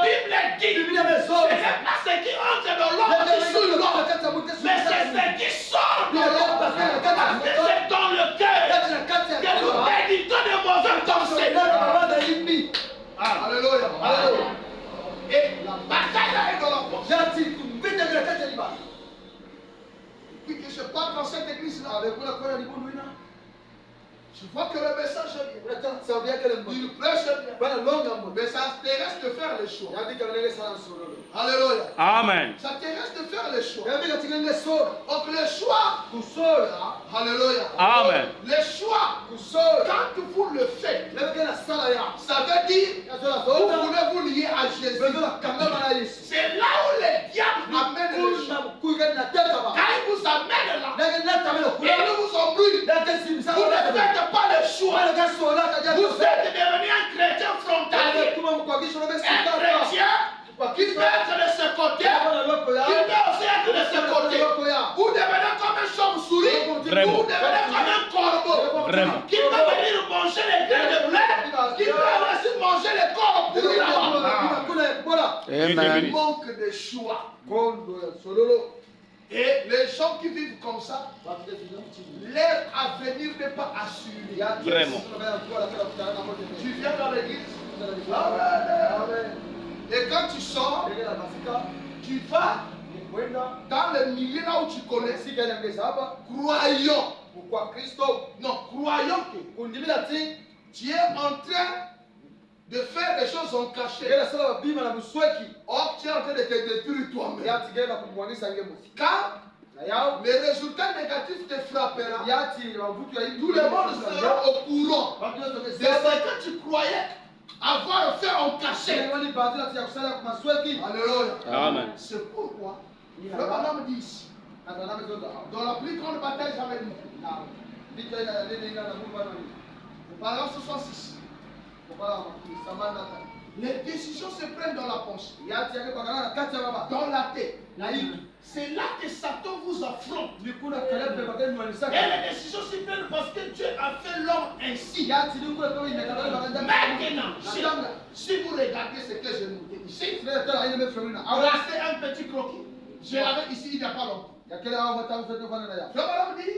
Bible dit biblia ce meso n'est pas ce qui entre dans l'homme qui suit l'homme, mais c'est ce qui sort de l'homme. Parce que c'est dans le cœur que nous méditons de mauvaises pensées. Alléluia. Et la bataille là est dans la pensée. Depuis que je parle dans cette église là, je vois que le message est bien. Il prêche bien. Mais ça te reste de faire les choix. Alléluia. Amen. Ça te reste de faire les choix. Donc les choix, alléluia. Amen. Les choix, quand vous le faites, ça veut dire vous voulez vous lier à Jésus. C'est là où le diable amène les choix. Quand il vous amène là, il ne vous embrouille. Vous ne faites pas le choix. Vous êtes devenu un chrétien frontalier. Un chrétien qui peut être de ce côté, qui peut aussi être de ce côté. Vous devenez comme un chauve-souris, vous Vraiment. devenez comme un corbeau. Vraiment. Qui peut venir manger les grains de blé, qui peut aussi manger les corps pourris là-bas. Amen. Il manque de choix. Et les gens qui vivent comme ça, leur avenir n'est pas assuré. Vraiment. Tu viens dans l'église, et quand tu sors, tu vas dans le milieu là où tu connais, croyant, non, croyant que tu es en train de faire des choses en cachet. Or, tu es en train de te détruire toi-même. Quand les résultats négatifs te frappera, tout le monde sera au courant de ce que tu croyais avoir fait en cachet. Alléluia. Amen. C'est pourquoi le bonhomme dit ici, dans la plus grande bataille jamais vue, le paragraphe 66, les décisions se prennent dans la pensée, dans la tête. C'est là que Satan vous affronte. Et les décisions se prennent parce que Dieu a fait l'homme ainsi. Maintenant, si vous regardez ce que j'ai noté ici, c'est un petit croquis. Je l'avais ici il n'y a pas longtemps. Le bonhomme dit,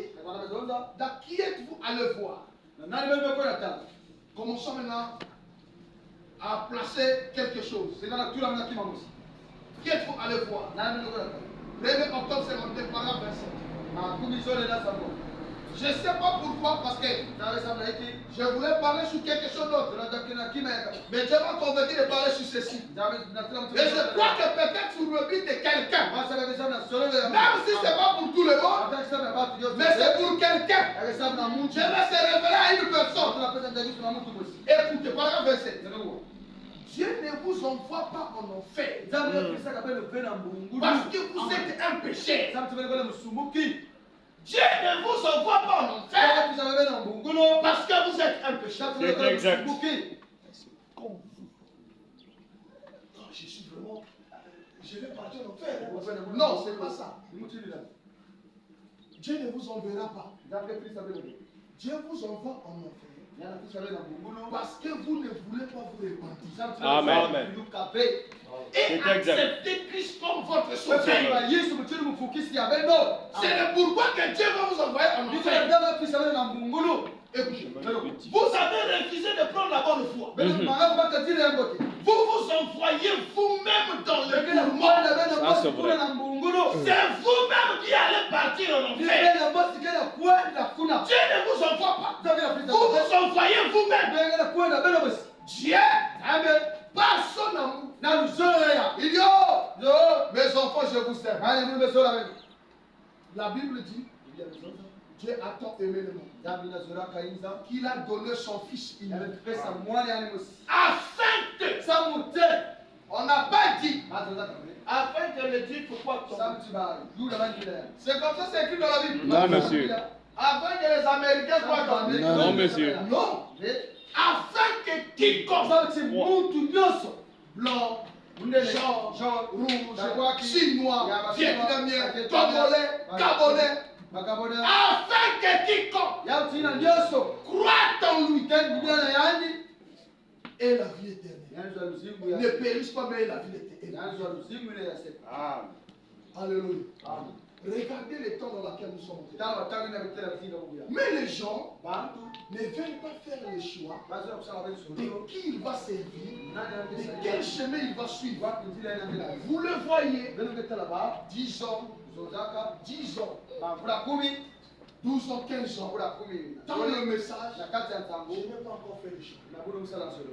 dans qui êtes-vous à le voir? Commençons maintenant à placer quelque chose. Qui êtes-vous à le voir? 1er octobre 52, paragraphe 27. Je ne sais pas pourquoi, parce que je voulais parler sur quelque chose d'autre. Mais Dieu m'a convaincu de parler sur ceci. Et je crois que peut-être sur le but de quelqu'un. Même si ce n'est pas pour tout le monde, mais c'est pour quelqu'un. Je vais se révéler à une personne. Écoutez, paragraphe 27. Dieu ne vous envoie pas en enfer. Parce que vous êtes un péché. Dieu ne vous envoie pas en enfer. Parce que vous êtes un péché. C'est exact. Non, je suis vraiment. Je vais partir en enfer. Non, c'est pas ça. Dieu ne vous enverra pas. Dieu vous envoie en enfer. Parce que vous ne voulez pas vous repentir. Amen. Et accepter Christ comme votre sauveur. C'est le pourquoi que Dieu va vous envoyer en enfer. Vous avez refusé de prendre la bonne foi. Vous vous envoyez vous-même dans le tourment. C'est vous-même qui allez partir en enfer. Dieu ne vous envoie pas. Vous vous envoyez vous-même. Dieu, par son amour, il dit, oh, mes enfants, je vous aime. La Bible dit, Dieu a tant aimé le monde qu'il a donné son fils unique. Afin que, on n'a pas dit, afin que le Dieu pourquoi tomber. C'est comme ça, c'est écrit dans la Bible. Non, monsieur. Afin que les Américains croient tomber. Non, monsieur. Non. Afin que quiconque, blanc, jaune, rouge, chinois, vietnamien, congolais, gabonais, afin que quiconque croit en lui et la vie éternelle ne périsse pas, mais la vie éternelle. Alléluia. Regardez le temps dans lequel nous sommes. Mais les gens ne veulent pas faire le choix de qui il va servir, de quel chemin il va suivre. Vous le voyez, 10 ans, 10 ans, 12 ans, 15 ans, dans le message, je n'ai pas encore fait le choix.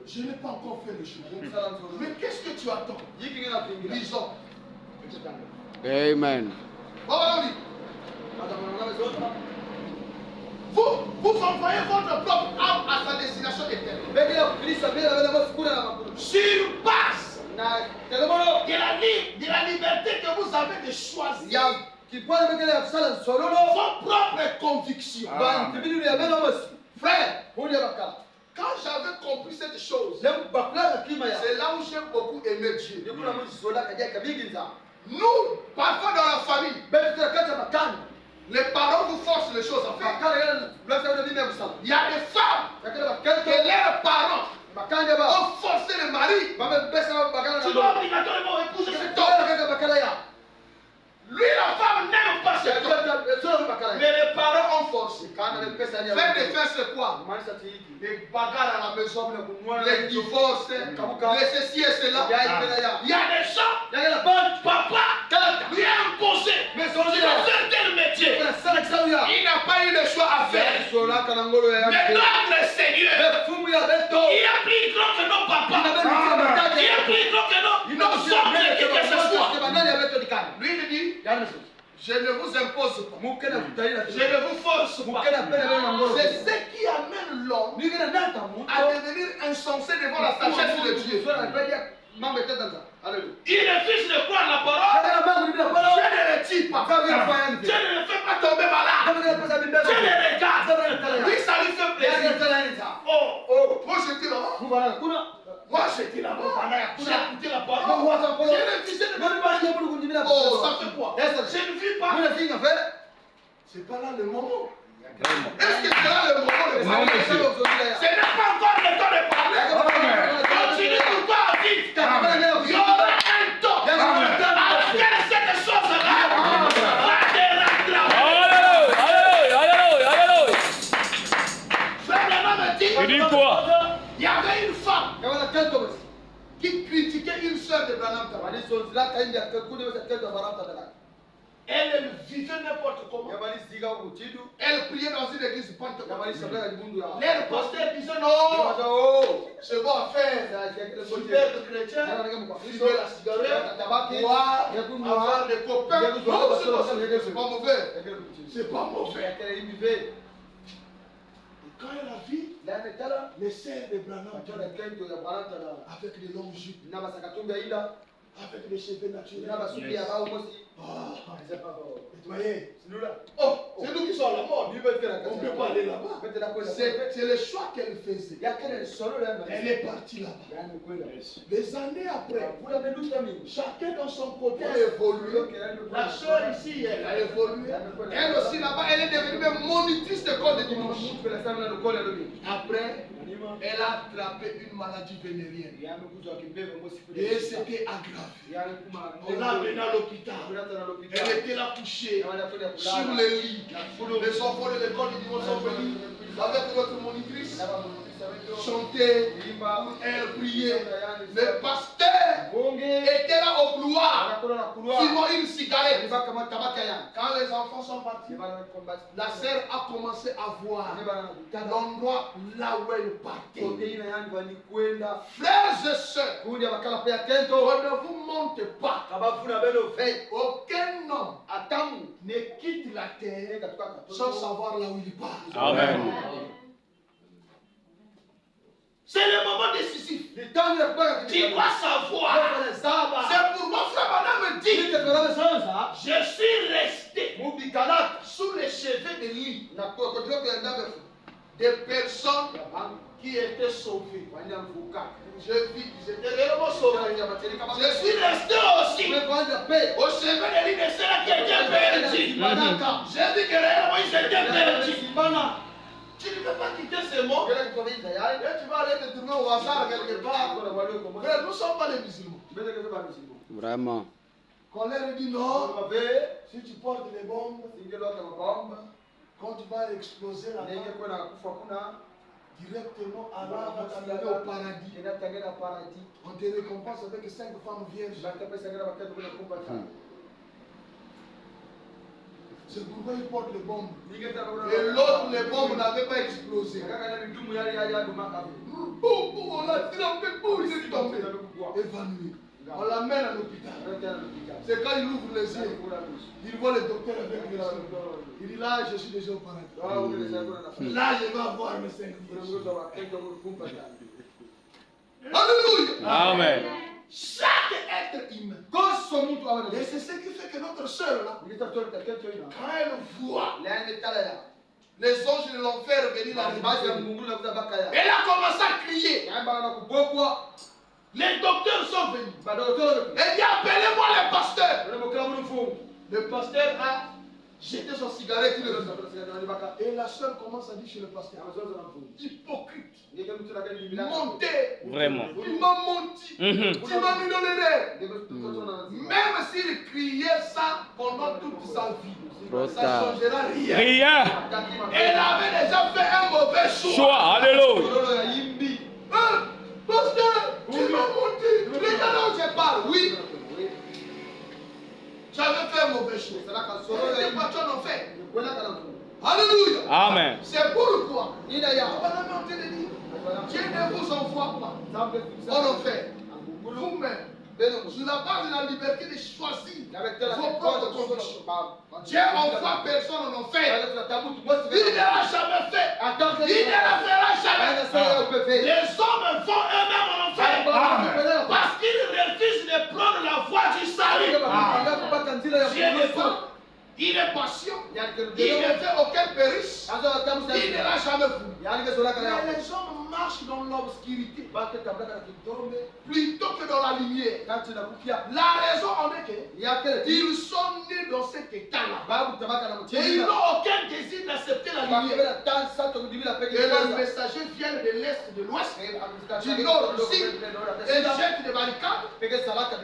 Je n'ai pas encore fait le choix. Mais qu'est-ce que tu attends? 10 ans. Amen. Vous envoyez votre propre âme à sa destination éternelle. Sur base de la liberté que vous avez de choisir vos propres convictions. Frère, quand j'avais compris cette chose, c'est là où j'ai beaucoup aimé Dieu. Nous, parfois dans la famille, les parents vous forcent les choses à faire. Il y a des femmes que leurs parents ont forcé le mari. Tu dois obligatoirement épouser cet homme. Lui, la femme n'aime pas cet homme. Mais les parents ont forcé. Faire des faits, c'est quoi? Les bagarres à la maison, les divorces, les ceci et cela. Il y a des gens, papa lui a imposé de faire tel métier. Il n'a pas eu le choix à faire. Mais notre Seigneur, il est plus grand que nos papas. Il est plus grand que nos oncles, qui que ce soit. Lui, il dit, je ne vous impose pas. Je ne vous force pas. C'est ce qui amène l'homme à devenir insensé devant la sagesse de Dieu. Il refuse de croire la parole. Dieu ne le tue pas. Dieu ne le fait pas tomber malade. Dieu le regarde. Lui, ça lui fait plaisir. Oh, moi j'étais là-bas. Moi j'étais là-bas. J'ai écouté la parole. J'ai refusé de me. Oh, ça fait quoi? Je ne vis pas. C'est pas là le moment. Est-ce que c'est là le moment de parler? Ce n'est pas encore le temps de parler. Continue pourquoi on dit. Il y aura un temps. Après cette chose-là, Alléluia. Frère Branham me dit. Il dit quoi? Il y avait une femme qui critiquait une soeur de Branham. Elle vivait n'importe comment. Elle priait dans une église pentecôtale. Les pasteurs disaient non, c'est bon à faire. Super de chrétien, fumer la cigarette, boire, avoir des copains. Non, c'est pas mauvais. C'est pas mauvais. Et quand elle a vu les sœurs de Branham avec les longues jupes, avec les cheveux naturels. Vous voyez, oh, c'est nous qui sommes à la mode. On ne peut pas aller là-bas. C'est le choix qu'elle faisait. Elle est partie là-bas. Des années après, chacun dans son côté a évolué. La soeur ici, elle a évolué. Elle aussi là-bas, elle est devenue même monitrice de corps de dimanche. Après, elle a attrapé une maladie vénérienne. Et c'était aggravé. On l'a amenée à l'hôpital. Elle était là couchée sur le lit. Les enfants de l'école du dimanche sont venus avec notre monitrice. Chanter, elle priait. Le pasteur était là au couloir, fumant une cigarette. Quand les enfants sont partis, la sœur a commencé à voir l'endroit là où elle partait. Frères et sœurs, on ne vous montre pas. Aucun homme ne quitte la terre sans savoir là où il part. Amen. C'est le moment décisif. Tu dois savoir. C'est pour moi, frère Madame me dit. Je suis resté sous les cheveux de lui. Des personnes qui étaient sauvées. Je vis, j'étais réellement sauvé. Je suis resté aussi au chevet de lui de ceux qui étaient perdus. J'ai dit que réellement ils étaient perdus. Tu ne peux pas quitter ce monde et tu vas aller te trouver au hasard quelque part. Frère, nous ne sommes pas les musulmans. Vraiment. Qu'on leur dit non, si tu portes les bombes, quand tu vas exploser la bombe, directement Allah va t'amener au paradis. On te récompense avec 5 femmes vierges. C'est pourquoi ils portent les bombes. Et l'autre, les bombes n'avaient pas explosé. On l'a tiré, il est tombé. Évanoui. On l'amène à l'hôpital. C'est quand il ouvre les yeux, il voit le docteur avec les yeux. Il dit là, je suis déjà au paradis. Là, je vais avoir mes 5 vies. Alléluia. Amen. Chaque être humain. Et c'est ce qui fait que notre soeur là, quand elle voit les anges de l'enfer venir la réveiller, elle a commencé à crier. Les docteurs sont venus. Elle dit appelez-moi le pasteur. Le pasteur a jeté son cigarette. Et la soeur commence à dire chez le pasteur, hypocrite. Monté. Vraiment. Tu m'as menti. Tu m'as mis dans l'erreur. Même s'il criait ça pendant toute sa vie, ça ne changera rien. Rien. Elle avait déjà fait un mauvais choix. Alléluia. Pasteur, tu m'as menti. Les gars dont je parle, oui. J'avais fait un mauvais choix. Les patrons ont fait. Alléluia. Amen. C'est pourquoi Dieu ne vous envoie pas. On en fait. Vous-même, sur la base de la liberté de choisir vos propres convictions. Dieu envoie personne en enfer. Il ne l'a jamais fait. Il ne la fera jamais. Les hommes vont eux-mêmes en enfer. Parce qu'ils refusent de prendre la voie du salut. Dieu ne pas. Il est patient. Il ne fait aucun périsse. Il ne l'a jamais voulu. Mais les hommes marchent dans l'obscurité plutôt que dans la lumière. La raison en est qu'ils sont nés dans cet état-là. Et ils n'ont aucun désir d'accepter la lumière. Et les messagers viennent de l'est, de l'ouest, du nord, du sud, et jettent des barricades,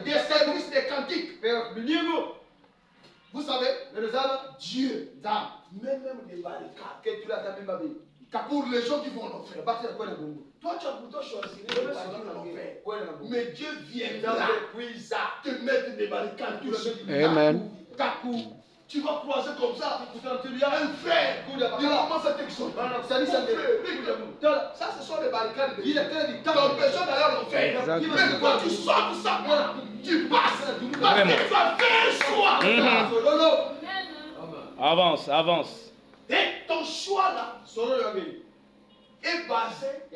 des services des cantiques. Vous savez, Dieu met même des barricades pour les gens qui vont en enfer. Toi, tu as plutôt choisi de partir en enfer. Mais Dieu viendra te mettre des barricades tout de suite. Amen. Tu vas croiser comme ça un frère. Il commence à t'exhorter. Ça, ce sont les barricades. Donc, personne d'ailleurs l'ont fait. Mais quand tu sors de ça, tu passes. Parce que tu as fait un choix. Avance, avance. Et ton choix là est basé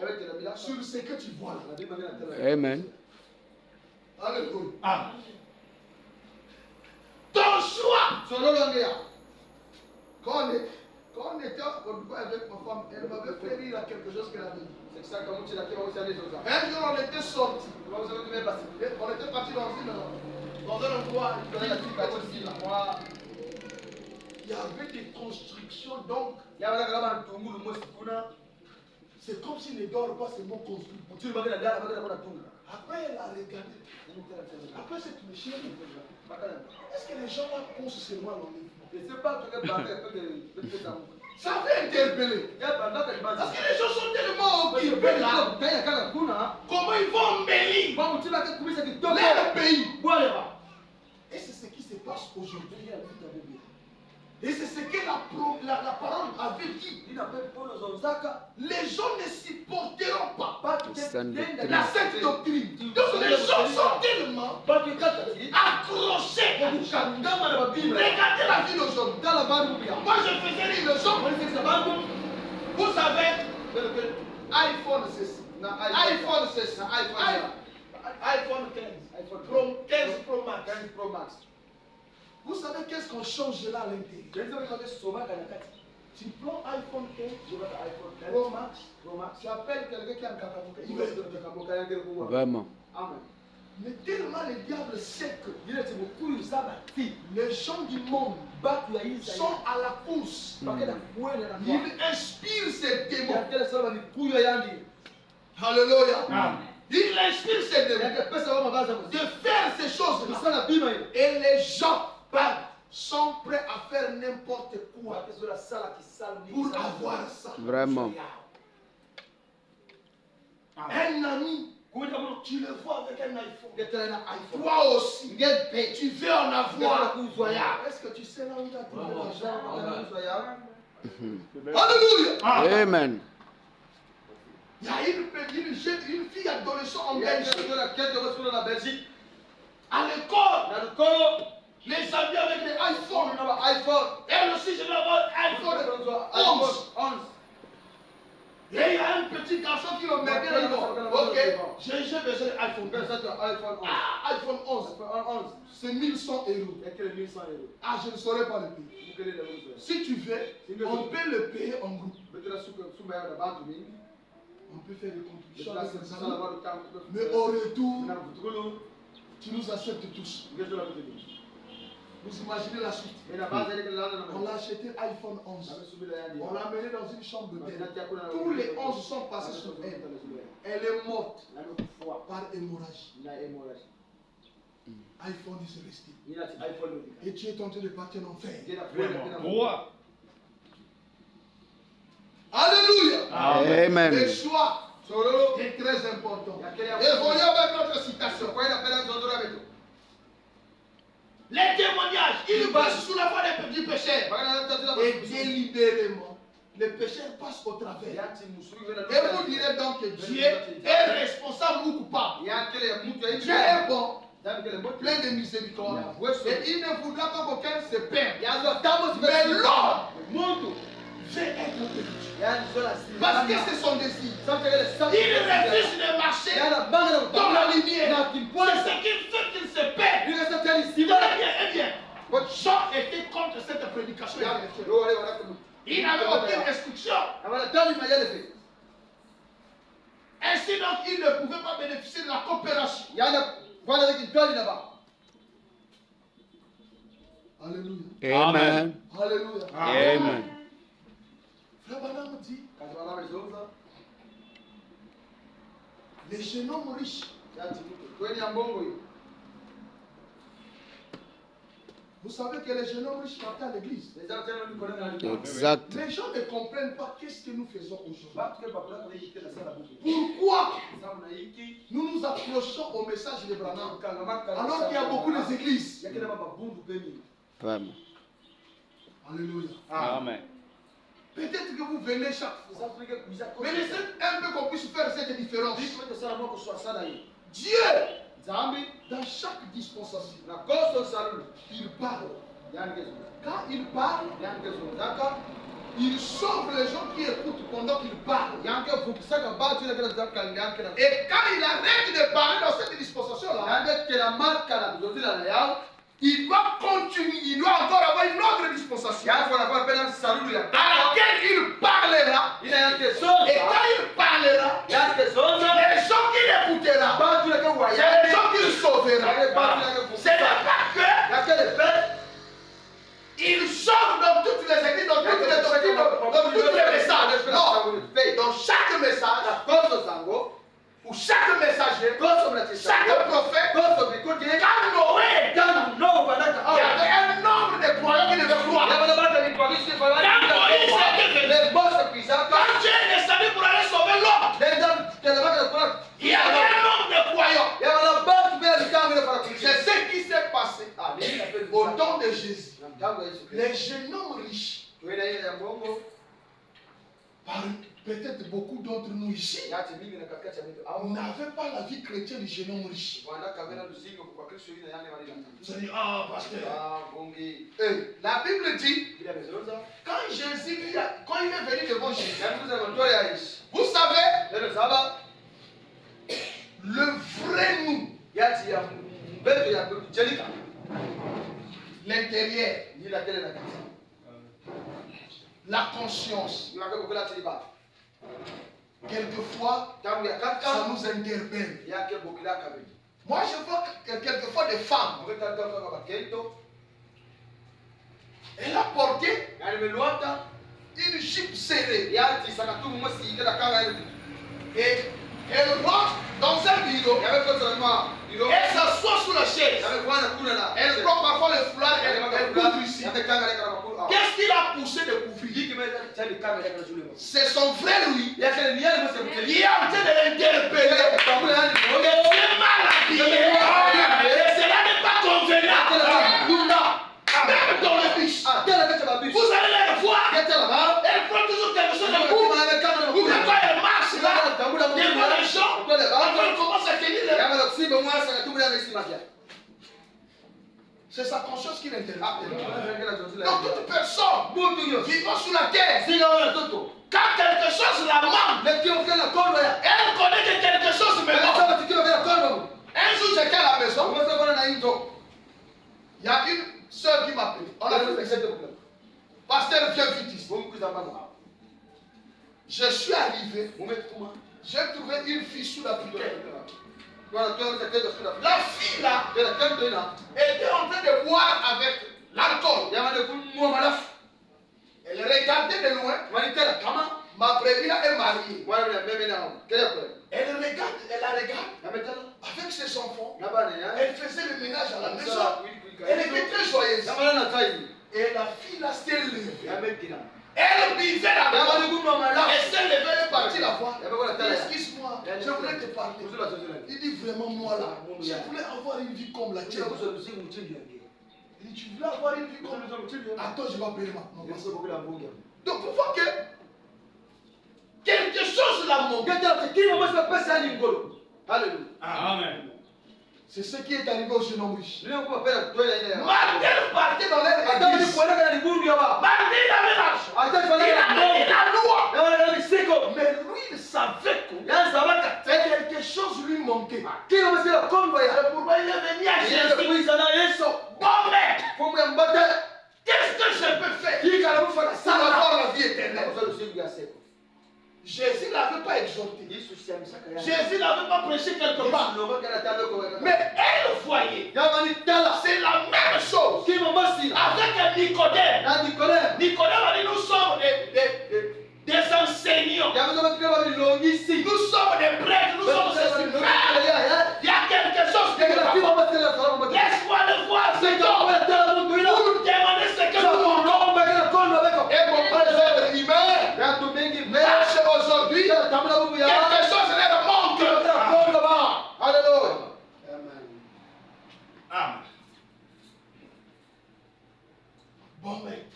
sur ce que tu vois là. Amen. Alléluia. Ton choix. Quand on était avec ma femme, elle m'avait fait rire à quelque chose qu'elle avait dit. Un jour, on était sortis. On était partis dans un endroit. Il y avait des constructions, donc c'est comme s'il ne dort pas, c'est mon construit. Après, elle a regardé. Après cette méchante, est-ce que les gens là pensent seulement à l'enlèvement? Ça avait interpellé. Parce que les gens sont tellement occupés là. Comment ils vont embellir leur pays? Et c'est ce qui se passe aujourd'hui. Et c'est ce que la parole avait dit. Les gens ne supporteront pas la sainte doctrine. Donc les gens sont tellement accrochés. Regardez la vie d'aujourd'hui. Moi je faisais rire les gens. Vous savez, iPhone c'est ça. iPhone c'est ça. iPhone 15 Pro Max. Vous savez qu'est-ce qu'on change là à l'intérieur? Tu prends iPhone 15, Pro Max, tu appelles quelqu'un qui a un Kakamoka. Vraiment. Mais tellement le diable sait que les gens du monde sont à la course. Il inspire ces démons. Alléluia. Il inspire ces démons de faire ces choses-là. Et les gens sont prêts à faire n'importe quoi pour avoir ça. Vraiment. Un ami, tu le vois avec un iPhone. Toi aussi, tu veux en avoir. Est-ce que tu sais là où il a trouvé l'argent? Alléluia. Amen. Il y a une fille adolescente en Belgique. À l'école, les amis avec les iPhones. Elle aussi, je vais avoir iPhone 11. Et il y a un petit garçon qui le met bien. Ok, j'ai besoin d'iPhone. iPhone 11. C'est 1100 €. Ah, je ne saurais pas le payer. Si tu veux, on peut le payer en groupe. On peut faire des contributions avec les amis. Mais au retour, tu nous acceptes tous. Vous imaginez la suite. On l'a acheté iPhone 11. On l'a amené dans une chambre d'hôtel. Tous les 11 sont passés sur elle. Elle est morte par hémorragie. iPhone est resté. Et tu es tenté de partir en enfer. Droit. Alléluia. Amen. Le choix est très important. Et voyons avec notre citation. Les témoignages, ils passent sous la voie du pécheur. Et délibérément, le pécheur passe au travers. Et vous direz donc que Dieu est responsable ou coupable. Dieu est bon, plein de miséricorde. Et il ne voudra pas qu'aucun se perde. Mais l'homme veut être perdu. Parce que c'est son désir. Il refuse de marcher dans la lumière. C'est ce qui fait qu'il se perd. Eh bien, Jean était contre cette prédication. Il n'avait aucune restriction. Ainsi donc, il ne pouvait pas bénéficier de la coopération. Alléluia. Amen. Alléluia. Amen. Frère Branham dit, les jeunes hommes riches, vous savez que les jeunes hommes riches partaient à l'église. Exact. Les gens ne comprennent pas qu'est-ce que nous faisons aujourd'hui. Pourquoi nous nous approchons au message de Branham alors qu'il y a beaucoup d'églises. Vraiment. Alléluia. Amen. Peut-être que vous venez chaque fois. Mais laissez un peu qu'on puisse faire cette différence. Dieu, dans chaque dispensation, il parle. Quand il parle, il sauve les gens qui écoutent pendant qu'il parle. Et quand il arrête de parler dans cette dispensation-là, il doit continuer, il doit encore avoir une autre dispensation à laquelle il parlera. Et quand il parlera, les gens qui l'écouteront, c'est les gens qu'il sauvera. Ce n'est pas que il sauve dans toutes les églises, dans toutes les doctrines, dans tous les messages. Non, dans chaque message, pour chaque messager, chaque prophète, quand Noé, il y avait un nombre de croyants qui devaient croire. Quand Dieu est descendu pour aller sauver l'homme, il y avait un nombre de croyants. C'est ce qui s'est passé au temps de Jésus. Les jeunes hommes riches, peut-être beaucoup d'entre nous ici, n'avaient pas la vie chrétienne du jeune homme riche. Vous allez dire, ah, pasteur. La Bible dit, quand Jésus, quand il est venu devant Jésus, vous savez, le vrai nous, l'intérieur, la conscience, quelquefois, ça nous interpelle. Moi, je vois quelquefois des femmes. Elle a porté une jupe serrée. Et elle rentre dans un bureau. Elle s'assoit sur la chaise. Elle prend parfois le foulard et elle couvre ici. Qu'est-ce qu'il a poussé de couvrir? C'est son frère, lui, qui est en train de l'interpeller. Tu es mal habillé. Et cela n'est pas convenable. Même dans le bus. Vous allez les voir. Elle prend toujours quelque chose de bout. Ou quand elle marche là, devant les gens, elle commence à tenir les mains. C'est sa conscience qui l'interpelle. Donc toute personne vivant sur la terre, quand quelque chose la manque, elle connaît que quelque chose me manque. Un jour j'étais à la maison, il y a une soeur qui m'appelle. On a fait pasteur, viens vite ici. Je suis arrivé, j'ai trouvé une fille sous la prière. La fille là était en train de boire avec l'alcool. Elle regardait de loin. Ma brebis là est mariée. Elle la regarde avec ses enfants. Elle faisait le ménage à la maison. Elle était très joyeuse. Et la fille là s'était levée. Elle buvait la maison. Elle s'est levée, elle est partie la voir. Excuse-moi, je voulais te parler. Il dit vraiment, moi là, je voulais avoir une vie comme la tienne. Il dit, tu voulais avoir une vie comme la tienne? Attends, je vais appeler maintenant. Donc, vous voyez que quelque chose l'a manqué. Alléluia. Amen. C'est ce qui est arrivé aux jeunes hommes riches. Martin partait dans l'air. Martin il avait l'argent. Il avait la loi. Mais lui, il savait que quelque chose lui manquait. C'est pourquoi il est venu à Jésus. Bon mec, qu'est-ce que je peux faire pour avoir la vie éternelle? Jésus n'avait pas exhorté. Jésus n'avait pas prêché quelque part. Mais elle voyait. C'est la même chose. Avec Nicodème. Nicodème a dit, nous sommes des enseignants. Nous sommes des prêtres. Nous sommes des frères. Il y a quelque chose qui ne va pas. Laisse-moi le voir, Seigneur. Pour demander ce que nous voulons. Et mon frère humain. Marche aujourd'hui, quelque chose leur manque. Alléluia. Amen. Bon mec,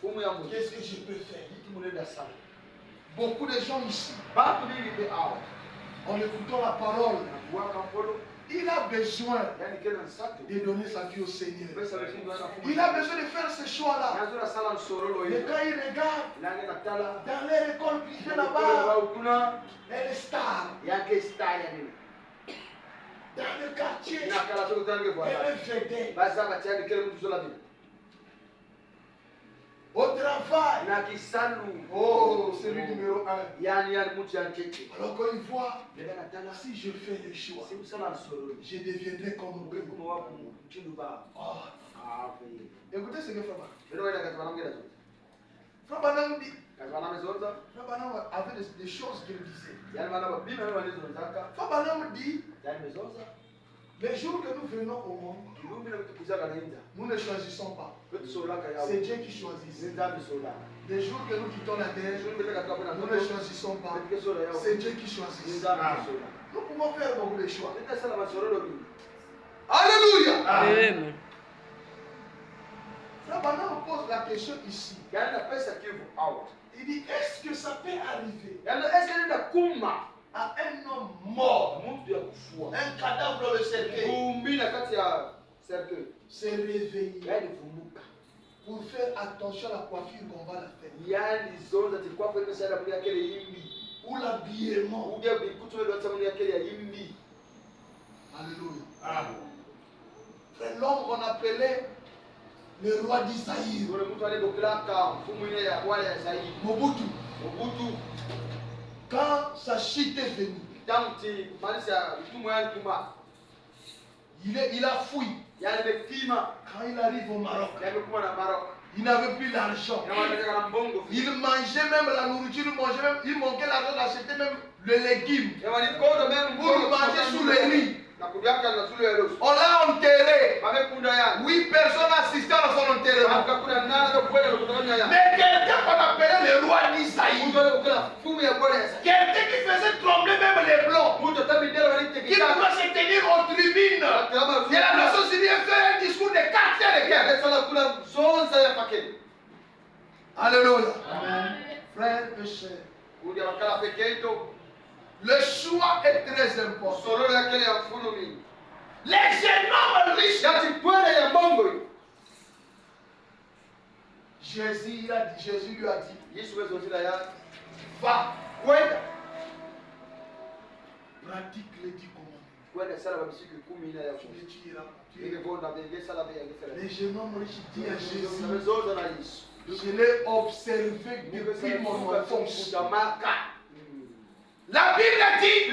Qu'est-ce que je peux faire? Beaucoup de gens ici, en écoutant la parole, il a besoin de donner sa vie au Seigneur. Il a besoin de faire ce choix-là. Mais quand il regarde dans les écoles privées là-bas, elle est star. Dans le quartier, elle est vedette. Au travail, oh, c'est le numéro 1. Alors quand il voit, si je fais le choix, je deviendrai comme eux. Oh. Écoutez ce que Frère Branham dit. Frère Branham avait des choses qu'il disait. Frère Branham dit, les jours que nous venons au monde, nous ne choisissons pas. C'est Dieu qui choisit. Les jours que nous quittons la terre, nous ne choisissons pas. C'est Dieu qui choisit. Nous pouvons faire beaucoup de choix. Alléluia. Amen. Frère Branham pose la question ici. Il dit, est-ce que ça peut arriver à un homme mort, un cadavre dans le cercueil, se réveiller pour faire attention à la coiffure qu'on va la faire, ou l'habillement? Alléluia. Frère, l'homme qu'on appelait le roi d'Isaïe, Mobutu, quand sa chute est venue, il a fui. Quand il arrive au Maroc, il n'avait plus l'argent. Il mangeait même la nourriture, il manquait l'argent d'acheter même le légume pour manger sous le lit. On l'a enterré. 8 personnes assistaient à son enterrement. Mais quelqu'un qu'on appelait le roi d'Isaïe, quelqu'un qui faisait trembler même les blancs, qui pouvait se tenir aux tribunes de la Nation unie et faire un discours de 4 heures de guerre. Alléluia. Frère et sœurs, le choix est très important. Les jeunes hommes riches, Jésus lui a dit, va, pratique les 10 commandements. Tu tueras. Les jeunes hommes riches disent à Jésus, je l'ai observé depuis mon enfance. La Bible dit,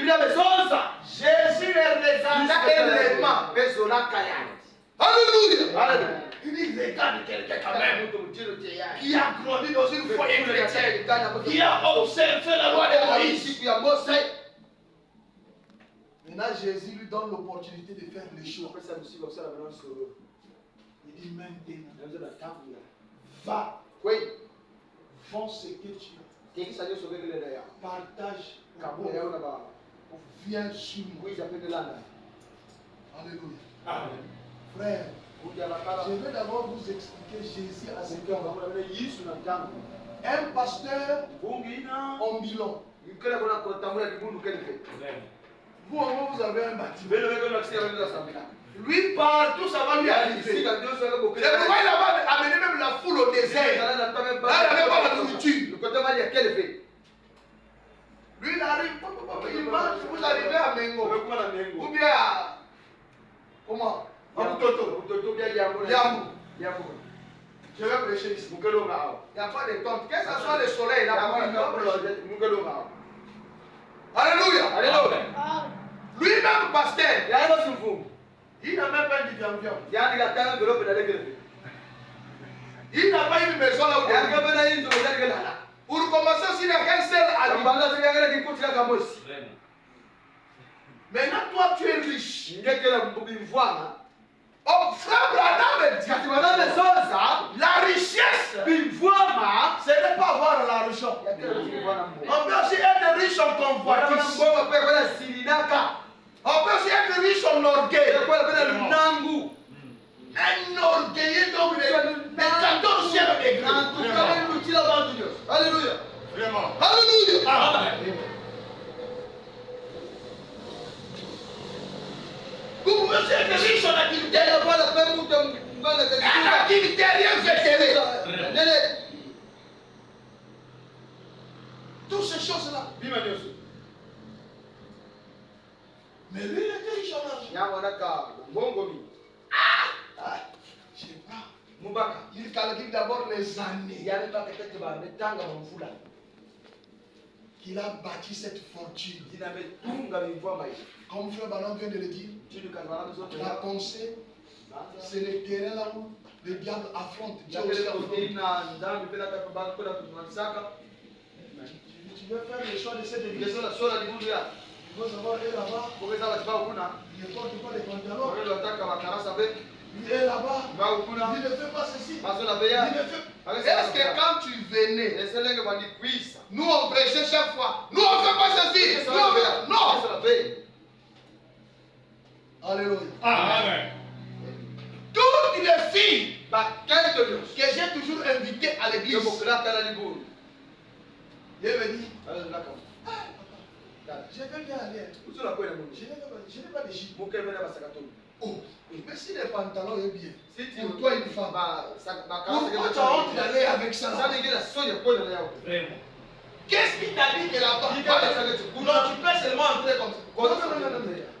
Jésus les regarda aisément. Alléluia. Il dit, regarde quelqu'un quand même qui a grandi dans une foyer chrétienne, qui a observé la loi de Moïse. Maintenant, Jésus lui donne l'opportunité de faire le choix. Il dit maintenant, va, vends ce que tu as. Partage. Viens sur moi. Alléluia. Amen. Frère, je vais d'abord vous expliquer Jésus à ce moment. Un pasteur ambulant. Vous avez un bâtiment. Lui partout, ça va lui arriver. C'est pourquoi il a amené même la foule au désert. Là, il n'avait pas la nourriture. Lui, il arrive, il marche, vous arrivez à Mengo. Ou bien à... Comment? Yambou. Je vais prêcher ici. Il n'y a pas de tente. Que ce soit le soleil, là, alléluia. Lui-même, pasteur, il n'a même pas dit viande. Il n'a pas une maison là où il est. Pour commencer aussi, il n'y a qu'un seul ami. Maintenant, toi, tu es riche. Oh, frère Branham dit, la richesse, ce n'est pas avoir l'argent. On peut aussi être riche en convoitise. On peut aussi être riche en orgueil. Un orgueilleux donc de 14e degré. Vraiment. Alléluia. Amen. Vous pouvez être riche en activité. En activité, rien fait. Toutes ces choses-là. Mais lui, il était riche en argent. Je sais pas. Il calcule d'abord les années qu'il a bâti cette fortune. Comme Frère Ballon vient de le dire, la pensée, c'est le terrain là où le diable affronte. Dieu aussi affronte. Tu veux faire le choix de cette église. Il faut savoir, et là-bas, il ne porte pas les pantalons. Il est là-bas, il ne fait pas ceci. Est-ce que quand tu venais, nous on prêchait chaque fois, nous on ne fait pas ceci, nous on fait... Non. Alléluia. Amen. Toutes les filles que j'ai toujours invitées à l'église, il me dit, je vais bien aller. Je n'ai pas de gîte. Oh, mais si les pantalons est bien, pour toi une femme, pourquoi tu as honte d'aller avec ça? Vraiment. Qu'est-ce qui t'a dit que là-bas? Non, tu peux seulement entrer comme ça.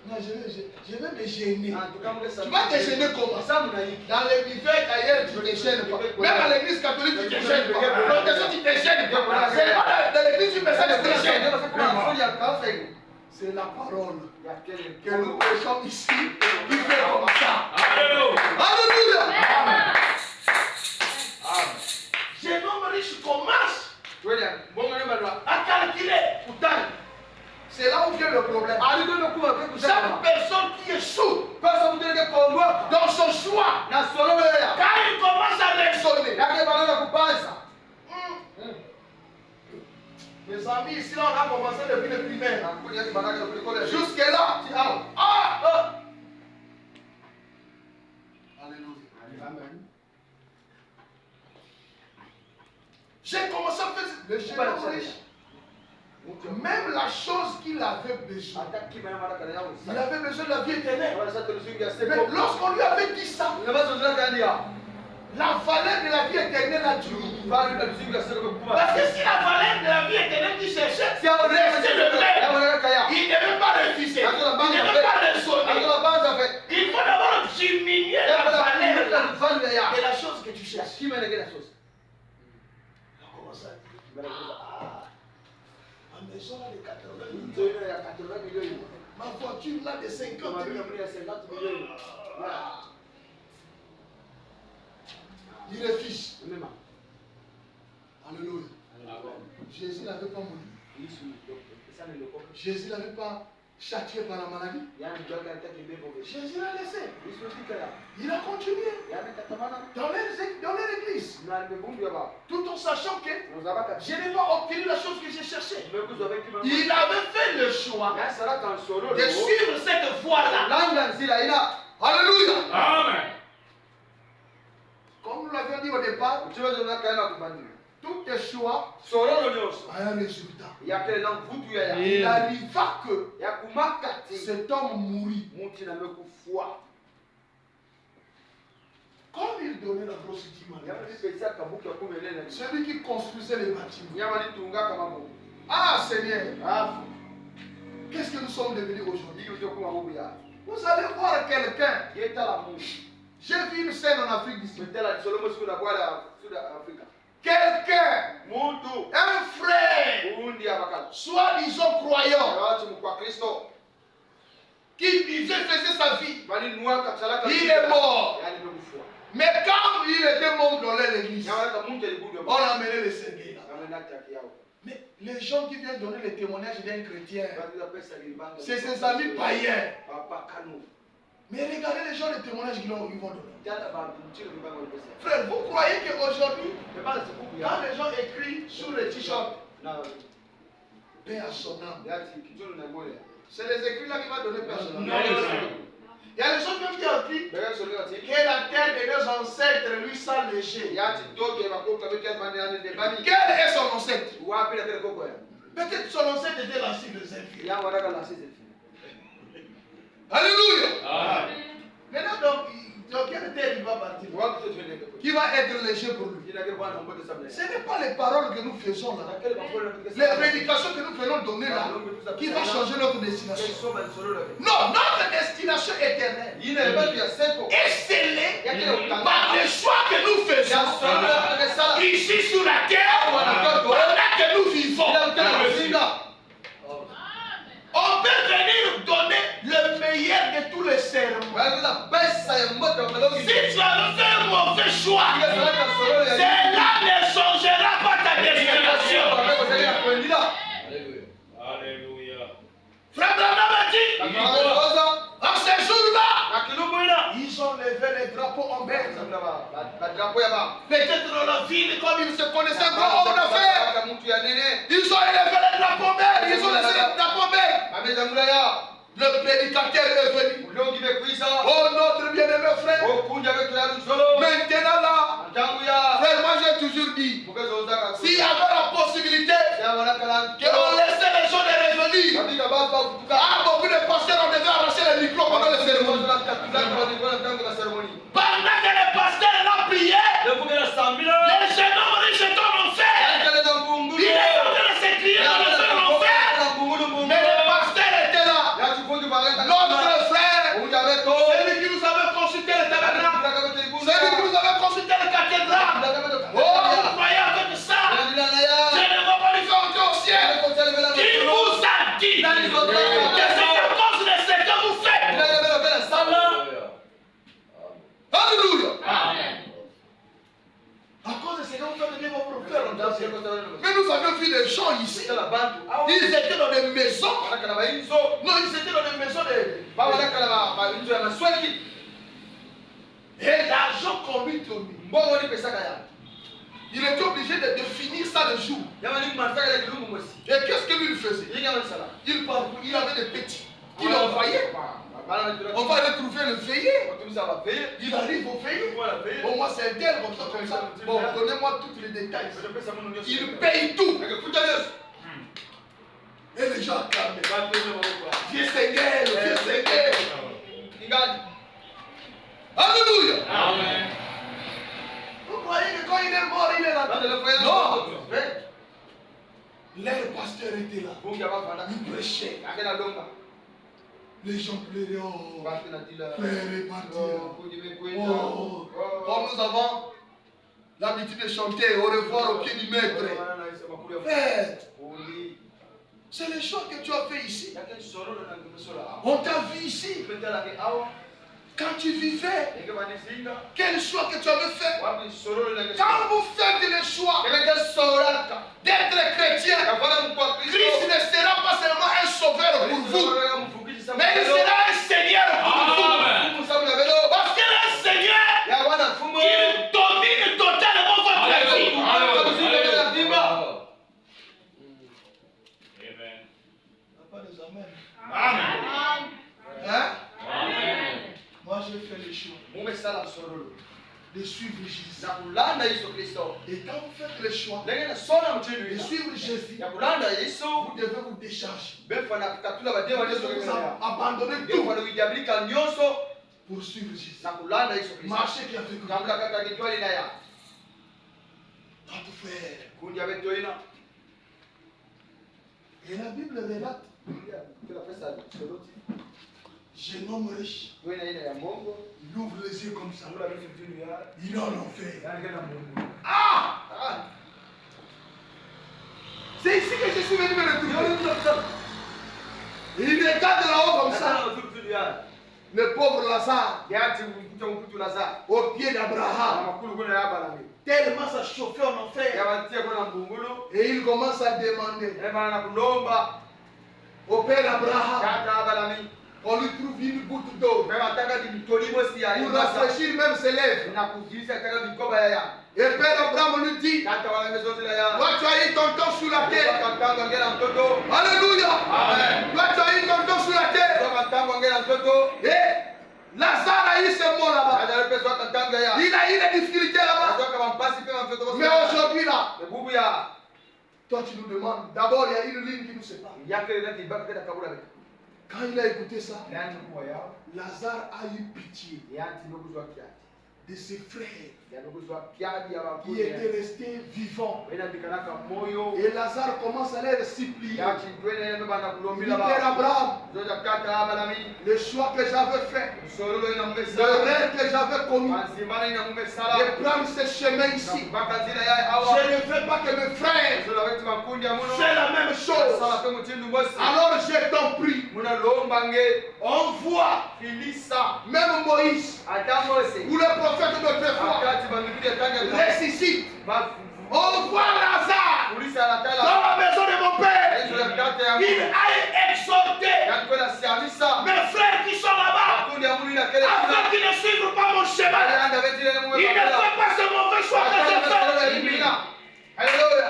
Non, je vais me gêner. Tu vas te gêner comment? Dans les bibliothèques ailleurs, tu ne te gênes pas. Même à l'église catholique, tu ne te gênes pas. Protestant, tu ne te gênes pas. C'est pas dans l'église du message que tu te gênes. C'est la parole que nous prêchons ici. Qui fait comme ça. Alléluia. Alléluia. Jeune homme riche commence à calculer. C'est là où vient le problème. Chaque personne qui est sourde dans son choix, quand il commence à raisonner, mes amis, ici là, on a commencé depuis le primaire. Jusque-là, tu as. Alléluia. Amen. J'ai commencé à faire le jeune homme riche. Même la chose qu'il avait besoin, il avait besoin de la vie éternelle. Mais lorsqu'on lui avait dit ça, la valeur de la vie éternelle a diminué. Parce que si la valeur de la vie éternelle qu'il cherchait, restait le même, il ne devait pas refuser. Il ne devait pas raisonner. Il faut d'abord diminuer la valeur de la chose que tu cherches. On commence à dire, ma maison là de 80 millions. Ma voiture là de 50 millions. Il refuse. Alléluia. Jésus n'avait pas mouru. Jésus n'avait pas châtié par la maladie. Jésus l'a laissé. Il a continué dans leur église. Tout en sachant que je n'ai pas obtenu la chose que j'ai cherchée. Il avait fait le choix de suivre cette voie-là. Alléluia. Amen. Comme nous l'avions dit au départ, tous tes choix ont un résultat. Il arriva que cet homme mourit. Comme il donnait la grosse dîme, celui qui construisait les bâtiments. Ah Seigneur, qu'est-ce que nous sommes devenus aujourd'hui? Vous allez voir quelqu'un. J'ai vu une scène en Afrique d'ici. Quelqu'un, un frère, soi-disant croyant, qui vivait, faisait sa vie, il est mort. Mais quand il était membre dans l'église, on a amené le Seigneur. Mais les gens qui viennent donner le témoignage d'un chrétien, c'est ses amis païens. Mais regardez les gens, les témoignages qu'ils vont donner. Frère, vous croyez qu'aujourd'hui, quand les gens écrivent sur le t-shirt, paix à son âme, c'est les écrits là qui vont donner paix à son âme. Il y a des gens qui ont dit que la terre de nos ancêtres lui sent léger. Quel est son ancêtre? Peut-être son ancêtre était la cible des infidèles. Alléluia. Maintenant, donc quelle terre il va partir? Qui va être léger pour lui? Ce n'est pas les paroles que nous faisons là, les prédications que nous venons donner là, qui va changer notre destination. Non, notre destination éternelle est scellée par les choix que nous faisons ici sur la terre pendant que nous vivons. On peut venir donner le meilleur de tous les serments. Si tu as fait un mauvais choix, cela ne changera pas ta destination. Alléluia. Frère Branham a dit, en ce jour-là, ils ont levé les drapeaux en berne. Peut-être dans la ville, comme ils se connaissaient un grand homme d'affaires, ils ont élevé les drapeaux en berne. Ils ont laissé les drapeaux en berne. Le prédicateur est venu. Oh notre bien-aimé frère. Maintenant là, frère, moi j'ai toujours dit, s'il y avait la possibilité qu'on laissait les gens revenir, beaucoup de pasteurs ont déjà arraché les micros pendant les cérémonies. Pendant que les pasteurs l'ont prié, les jeunes hommes riches ont fait. Il est en train de s'écrire dans le feu de l'enfer. Mais les pasteurs étaient là. Notre frère, celui qui nous avait consulté le tabernacle, celui qui nous avait consulté le cathédrale. Oh, vous croyez avec ça? Je ne vais pas lui faire entrer au ciel. Qui vous a dit que c'est à cause de ce que vous faites? Alléluia. À cause de ce que vous faites, venir vos frères. Mais nous avions vu des gens ici. Ils étaient dans des maisons. Non, ils étaient dans des maisons de. Et l'argent qu'on lui donnait, il était obligé de définir ça le jour. Et qu'est-ce que lui faisait? Il avait des petits qu'il envoyait. On va aller trouver le veillé. Il arrive au veillé. Bon, moi c'est un tel comme ça. Bon, donnez-moi tous les détails. Il paye tout. Et les gens acclament. Vieux Seigneur, vieux Seigneur. Alléluia. Amen. Vous croyez que quand il est mort, il est là? Non. Là, le pasteur était là. Il prêchait. Les gens pleuraient. Oh, frère est parti. Oh. Comme nous avons l'habitude de chanter au revoir au pied du maître. Frère, c'est le choix que tu as fait ici. On t'a vu ici. Quand tu vivais, quel choix que tu avais fait? Quand vous faites le choix d'être chrétien, Christ ne sera pas seulement un sauveur pour vous, mais il sera un Seigneur pour vous. Parce que le Seigneur, il domine totalement votre vie. Pas des amen. Amen. Hein? Amen. Moi j'ai fait le choix de suivre Jésus. Et quand vous faites le choix de suivre Jésus, vous devez vous décharger. Vous devez vous abandonner tout pour suivre Jésus. Marcher qui a fait comme notre frère. Et la Bible relate, jeune homme riche, il ouvre les yeux comme ça. Il est en enfer. Ah! C'est ici que je suis venu me retrouver. Il regarde là-haut comme ça. Le pauvre Lazare, au pied d'Abraham. Tellement ça chauffait en enfer. Et il commence à demander au père Abraham. On lui trouve une goutte d'eau pour rafraîchir même ses lèvres. Et père Abraham lui dit, toi tu as eu ton temps sur la terre. Alléluia. Toi tu as eu ton temps sur la terre. Et Lazare a eu ce mot là-bas. Lazare pessoa cantando aí. Il a eu des difficultés là-bas. Pessoa que vão participer en fait. Mais aujourd'hui là, Le bubu ya. toi tu nous demandes, d'abord il y a une ligne qui nous sépare. Il y a que les gens qui battent la kabula avec. Quand il a écouté ça, Nani kuya. Lazare a eu pitié Yanti nokuzwa kiati. de ses frères Yanokuzwa kiati ya bakuru. qui étaient restés vivants. Wena bikanaka moyo. Et Lazare commence à les supplier. Yati twene yeme bana kulombi Il dit, la Père ba. Abraham, Zoja kata abalami. le choix que j'avais fait, Sololo ina le mumesa. rêve que j'avais commis, Manzimana ina mumesala. de prendre ce chemin ici. Bakazina ya awa. Je ne veux pas que mes frères Zola wetu makundi ya muno. fassent la même chose. Sala pe mutindu mosi. Alors je t'en prie, Muna lomba nge. on voit Filisa. même Moïse Ata Mose. ou le prophète de notre foi Akati bamikile tanga. ressuscite. On voit Lazare Polisi anatala. dans la maison de mon père. Hizo ya kata ya Il Mungu. a exhorté Yakwenda siamisa. mes frères qui sont là-bas Makundi ya Mungu ina kele. afin qu'ils ne suivent pas mon chemin. Alianda betile ne Il muwe ne fait pas ce mauvais choix que j'ai fait. Haleluya.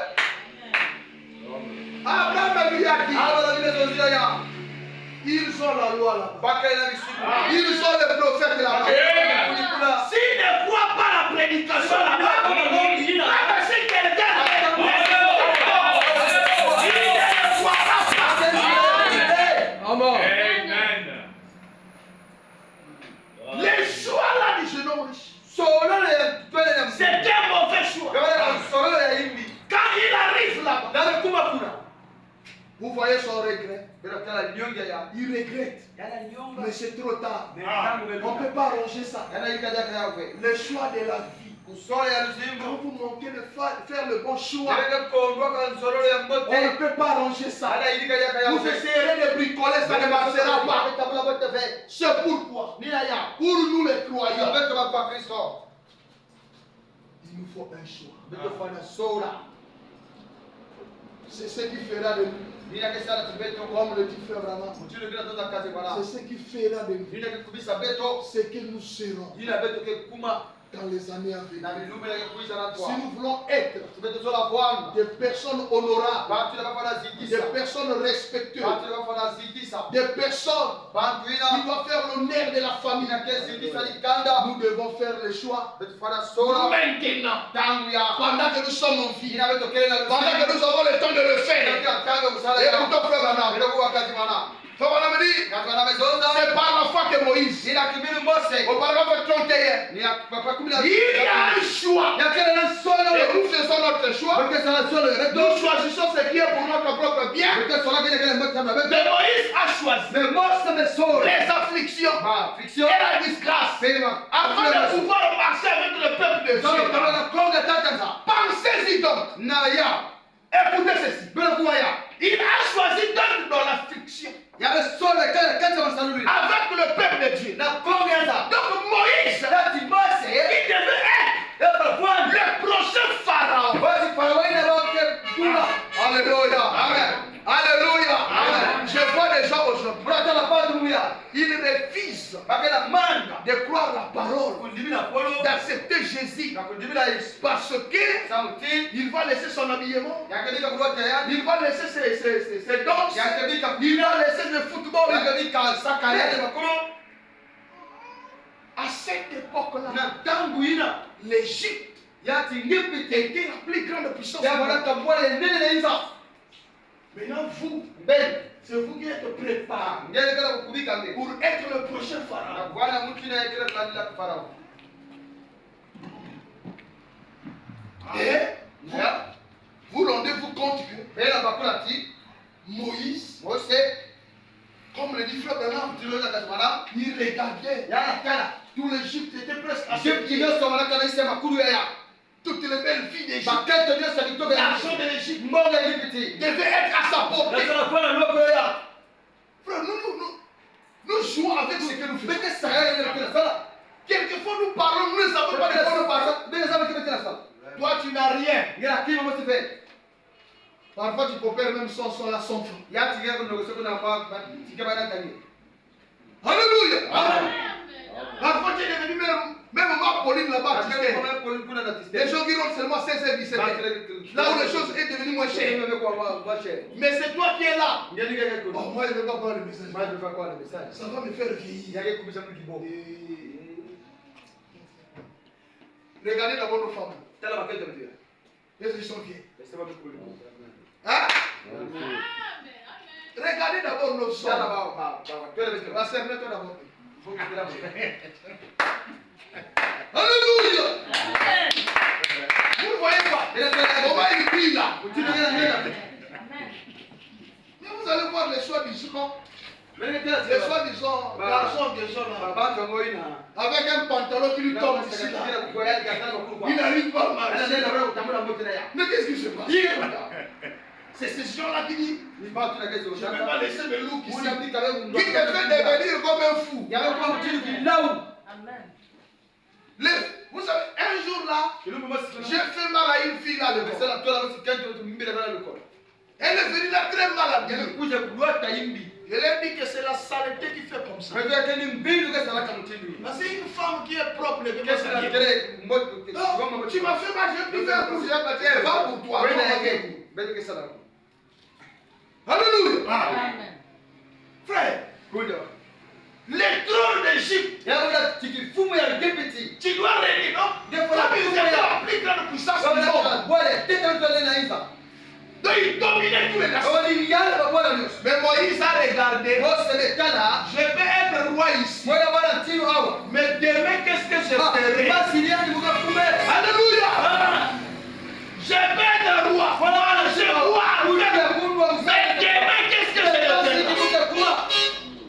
Abraham lui a dit, Aba bile zozila ya. ils ont la loi là-bas. Bakale na bisuku. Ils ont les prophètes là-bas. Kulikula. S'ils ne croient pas la prédication là-bas, ah, c'est quelqu'un s'il ne croit pas. Amen. Les choix là du jeune homme riche, Solo le twele na c'est un mauvais choix. Solo ya imbi. Quand il arrive là-bas, Dale kuma kuna. vous voyez son regret. Bila kala nyonge ya. Il regrette, Yana nyonga. mais c'est trop tard. Ah. On ne peut pas arranger ça. Yana ikaja kaya kwe. Le choix de la vie. Kusolo ya Quand luzimbo. vous manquez de faire le bon choix, Ele kondwa kan solo ya on ne mote. peut pas arranger ça. Ana ilikaja kaya Vous kwe. essayerez de bricoler, ça ne marchera pas. C'est pourquoi, pour nous les croyants, il nous faut un choix. C'est ce qui fera de nous, comme le dit Frère Branham, c'est ce qui fera de nous ce que nous serons dans les années à venir. Si nous voulons être des personnes honorables, des personnes respectueuses, des personnes qui doivent faire l'honneur de la famille, nous devons faire le choix maintenant, pendant que nous sommes en vie, pendant que nous avons le temps de le faire. Écoutons Frère Branham. Frère Branham dit, c'est par la foi que Moïse, au paragraphe 31, il y a un choix. Et nous faisons notre choix. Nous choisissons ce qui est pour notre propre bien. Mais Moïse a choisi les afflictions et la disgrâce afin de pouvoir marcher avec le peuple de Dieu. Pensez-y donc. Écoutez ceci. Il a choisi donc dans l'affliction avec le peuple de Dieu. Donc Moïse, il devait être le prochain pharaon. Alléluia. Amen. Alléluia. Amen. Je vois des gens aujourd'hui, ils refusent de croire la parole, d'accepter Jésus, parce qu'il va laisser son habillement, il va laisser ses danses, il va laisser le football. À cette époque-là, l'Égypte était la plus grande puissance. Maintenant, vous, c'est vous qui êtes préparés pour être le prochain pharaon. Et vous rendez-vous compte que Moïse, comme le dit Frère Branham, il regardait. Tout l'Égypte était presque à ses pieds. Toutes les belles filles d'Égypte, l'argent de l'Égypte devait être à sa portée. Frère, nous jouons avec ce que nous faisons. Quelquefois nous parlons, nous ne savons pas de quoi nous parlons. Toi tu n'as rien. Parfois tu peux perdre même son son à 100 francs. Alléluia. Amen. Parfois, tu es devenu même ma Pauline là-bas, tu sais. Les gens qui rentrent seulement 16 et 17 ans. Là où les choses sont devenues moins chères. Mais c'est toi qui es là. Oh, moi, je ne veux pas voir le message. Ça va me faire vieillir. Regardez d'abord nos femmes. Est-ce qu'ils sont vieilles? Hein? Regardez d'abord nos hommes. La sœur, mets-toi d'abord. Alléluia. Vous ne voyez pas? On va y prier là. Mais vous allez voir les soi-disant. Les soi-disant garçons qui sont là. Avec un pantalon qui lui tombe ici là. Il n'arrive pas à marcher. Mais qu'est-ce qui se passe? C'est ces gens-là qui disent je ne vais pas laisser le loup ici. Qui te fait devenir comme un fou. Vous savez, un jour là, j'ai fait mal à une fille là. Elle est venue là très malade. Je lui ai dit que c'est la saleté qui fait comme ça. C'est une femme qui est propre. Non, tu m'as fait mal, je vais faire pour toi. Elle va pour toi. Alléluia. Amen. Frère, les trônes d'Égypte, tu dois régner, non? Comme ils étaient la plus grande puissance du monde. Donc ils dominaient tous les nations. Mais Moïse a regardé. Je vais être roi ici. Mais demain, qu'est-ce que je ferai? Alléluia. Je vais être roi. Je vais roi. Mais demain, qu'est-ce que je ferai?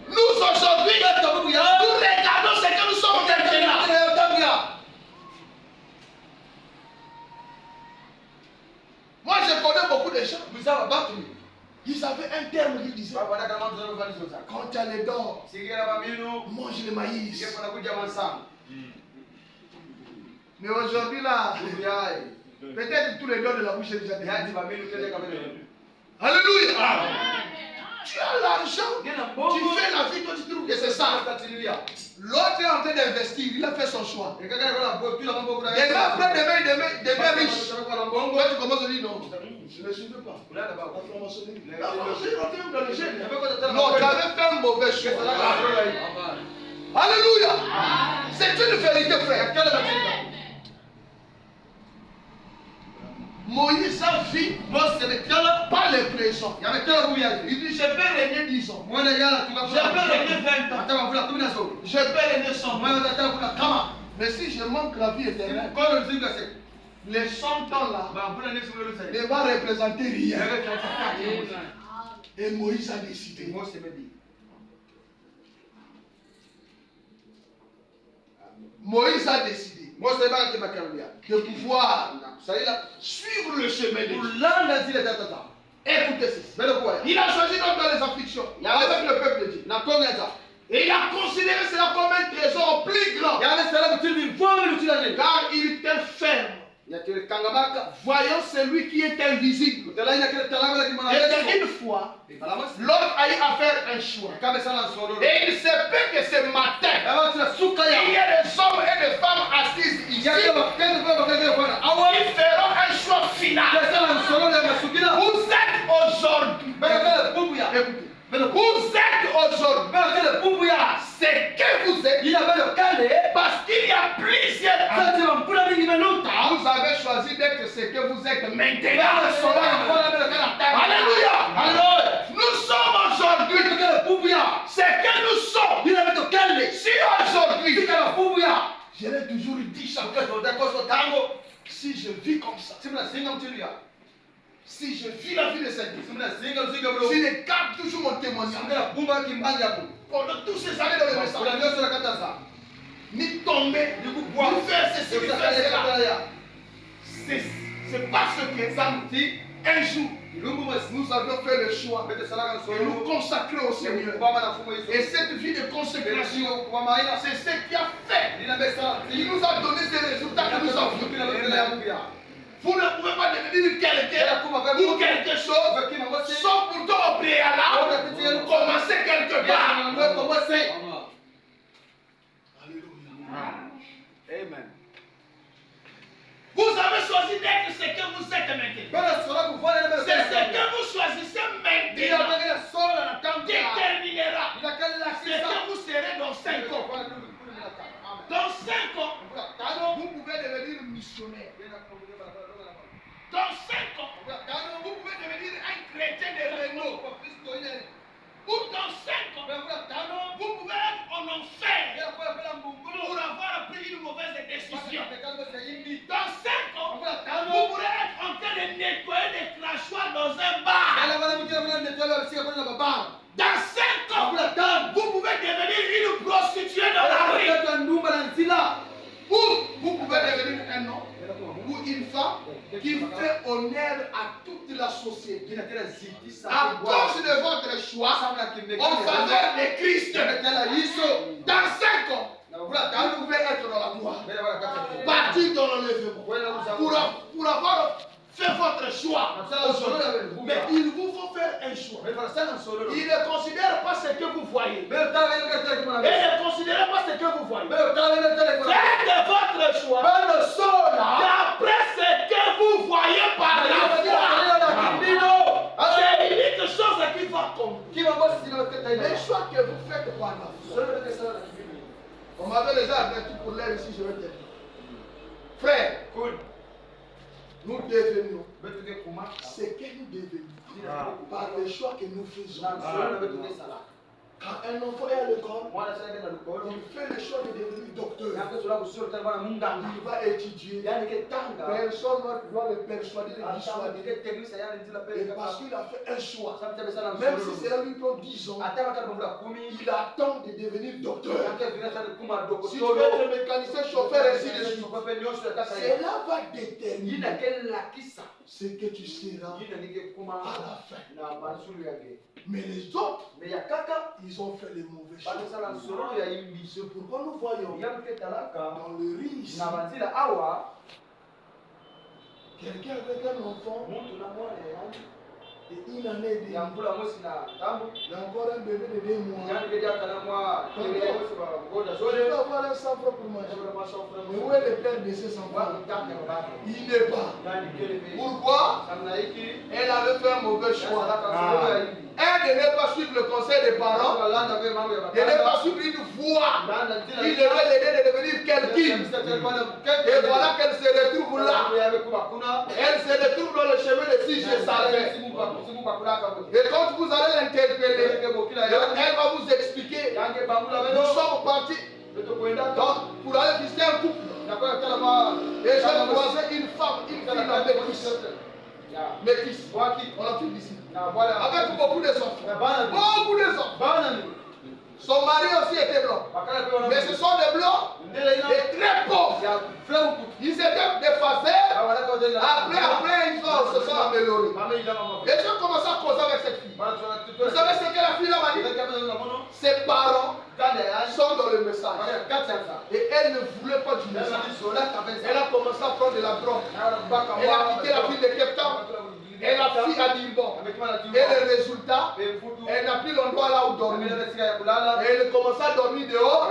Nous aujourd'hui, nous regardons ce que nous sommes maintenant. Moi, je connais beaucoup de gens. Ils avaient un terme qui disait quand tu as les dents, mange le maïs. Mais aujourd'hui, là, peut-être tous les dents de la bouche sont déjà détruits. Alléluia. Tu as l'argent, tu fais la vie, toi tu trouves que c'est ça. L'autre est en train d'investir, il a fait son choix. Demain, après demain riche. Toi tu commences à dire non, je ne suis pas. La franc-maçonnerie. Non, tu avais fait un mauvais choix. Alléluia. C'est une vérité, frère. Moïse a vu pas les présents. Il dit je peux régner 10 ans. Je peux régner 20 ans. Je peux régner 100 ans. Mais si je manque la vie éternelle, les 100 ans là ne va représenter rien. Et Moïse a décidé. Moïse a décidé de pouvoir suivre le chemin de Dieu. Écoutez ceci. Il a choisi donc dans les afflictions avec le peuple de Dieu. Et il a considéré cela comme un trésor plus grand. Car il était ferme. Voyant celui qui est invisible. Et une fois, l'homme a eu à faire un choix. Et il se peut que ce matin, il y a des hommes et des femmes assises ici. Ils feront un choix final. Vous êtes aujourd'hui. Écoutez. Vous êtes aujourd'hui. C'est que vous êtes. Parce qu'il y a plusieurs. Vous avez choisi d'être ce que vous êtes maintenant. Alléluia. Nous sommes aujourd'hui. C'est que nous sommes. Si aujourd'hui, je l'ai toujours dit chaque fois. Si je vis comme ça. Si je vis la vie de cette vie, si je garde toujours mon témoignage, pendant toutes ces années dans le message, ni tomber, ni faire ceci, ni faire cela. C'est parce que samedi, un jour, nous avons fait le choix de nous consacrer au Seigneur. Et cette vie de consécration, c'est ce qui a fait. Il nous a donné ces résultats que nous avons. Vous ne pouvez pas devenir quelqu'un ou quelque chose sans pourtant au préalable commencer quelque part. Alléluia. faites maintenant. Bana solo kufanya na C'est ce que vous choisissez Ndio maintenant bana solo na tamka. déterminera Inakala ce que vous serez dans 5 ans. Dans 5 ans, Vous pouvez devenir missionnaire. dans 5 ans, vous pouvez devenir un chrétien de renom. Ou dans 5 ans, vous pouvez être en enfer pour avoir pris une mauvaise décision. Dans 5 ans, vous pourrez être en train de nettoyer des crachoirs dans un bar. Dans 5 ans, vous pouvez devenir une prostituée dans la rue. Ou vous pouvez devenir un homme ou une femme qui fait honneur à toute la société. À cause de votre choix, en faveur de Christ, dans 5 ans, vous pouvez être dans la gloire, partir dans l'enlèvement, pour avoir fait votre choix. Mais il vous faut faire un choix. Il ne considère pas ce que vous voyez. Et ne considérez pas ce que vous voyez. Faites votre choix d'après ce que vous voyez par la foi. C'est l'unique chose qui va compter. Les choix que vous faites par la foi. On m'avait déjà averti pour l'air ici, je vais te dire. Frère, nous devenons ce que nous devenons par les choix que nous faisons. Quand un enfant est à l'école, il fait le choix de devenir docteur. Il va étudier. Personne ne doit le persuader de dissuader. Et parce qu'il a fait un choix, même si c'est lui pour 10 ans, il attend de devenir docteur. Si tu veux être mécanicien, chauffeur, ainsi de suite, cela va déterminer ce que tu seras à la fin. Mais les autres, ils ont fait les mauvais choix. C'est pourquoi nous voyons dans le riz ici, quelqu'un avec un enfant et une année et demie. Il y a encore un bébé de 2 mois. Je peux avoir un 100 francs pour manger. Mais où est le père de ces 100 francs? Il n'est pas. Pourquoi? Elle avait fait un mauvais choix. Elle ne devait pas suivre le conseil des parents. Elle ne devait pas suivre une voie qui devait l'aider de devenir quelqu'un. Et voilà qu'elle se retrouve là. Elle se retrouve dans le chemin de si je savais. Et quand vous allez l'interpeller, elle va vous expliquer. Nous sommes partis pour aller visiter un couple. Et j'ai croisé une femme, une fille la métisse. On l'a fait ici. Avec beaucoup de enfants. Beaucoup de enfants. Son mari aussi était blanc. Mais ce sont des blancs et très pauvres. Ils étaient déphasés. Après, ils se sont améliorés. Et j'ai commencé à causer avec cette fille. Vous savez ce que la fille m'a dit? Ses parents sont dans le message. Et elle ne voulait pas du message. Elle a commencé à prendre de la drogue. Elle a quitté la ville de Cape Town. Et la fille a dit bon. Et le résultat, elle n'a plus l'endroit là où dormir. Et elle commence à dormir dehors.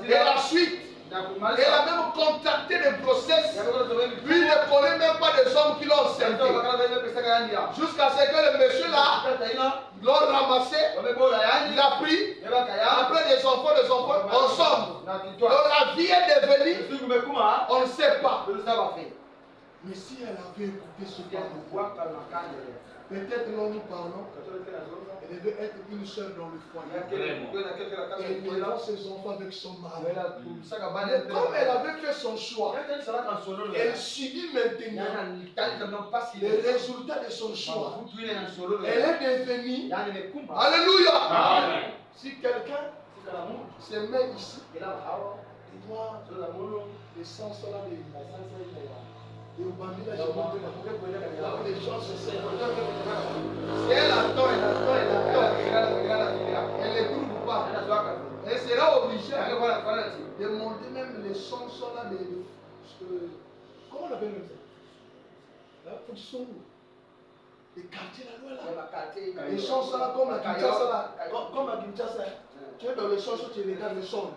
Et la suite, elle a même contacté des grossesses. Puis il ne connaît même pas des hommes qui l'ont servi. Jusqu'à ce que le monsieur là l'ont ramassé. Il a pris. Après des enfants, ensemble. Donc la vie est devenue, on ne sait pas. Mais si elle avait écouté ce qu'on voit, peut-être là nous parlons, elle devait être une sœur dans le foyer. Elle élevait ses enfants avec son mari. Mais comme elle avait fait son choix, elle subit maintenant les résultats de son choix. Elle est devenue. Alléluia. Si quelqu'un se met ici, il doit les sens là de et au Bamila, je monte là où les gens se servent. Si elle attend, elle ne trouve pas. Elle sera obligée de monter même les sons là de. Comment on appelle ça? Pour son. Les quartiers là, les sons là comme à Kinshasa. Comme à Kinshasa. Tu es dans les sons, tu regardes le son.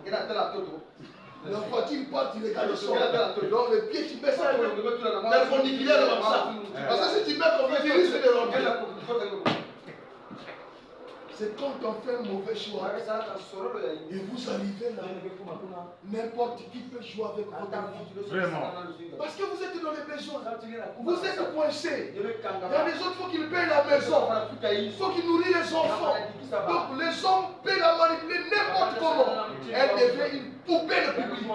La voiture part, tu regardes le son. Donc le pied, tu mets ça. perpendiculaire comme ça. Parce que si tu mets comme ça, tu risques de rentrer. C'est quand on fait un mauvais choix et vous arrivez là, n'importe qui peut jouer avec votre vie. Vraiment. Parce que vous êtes dans les besoins. Vous êtes coincés. Il y a des autres, il faut qu'ils payent la maison. Il faut qu'ils nourrissent les enfants. Donc les hommes peuvent la manipuler n'importe comment. Elle devient une poupée de public.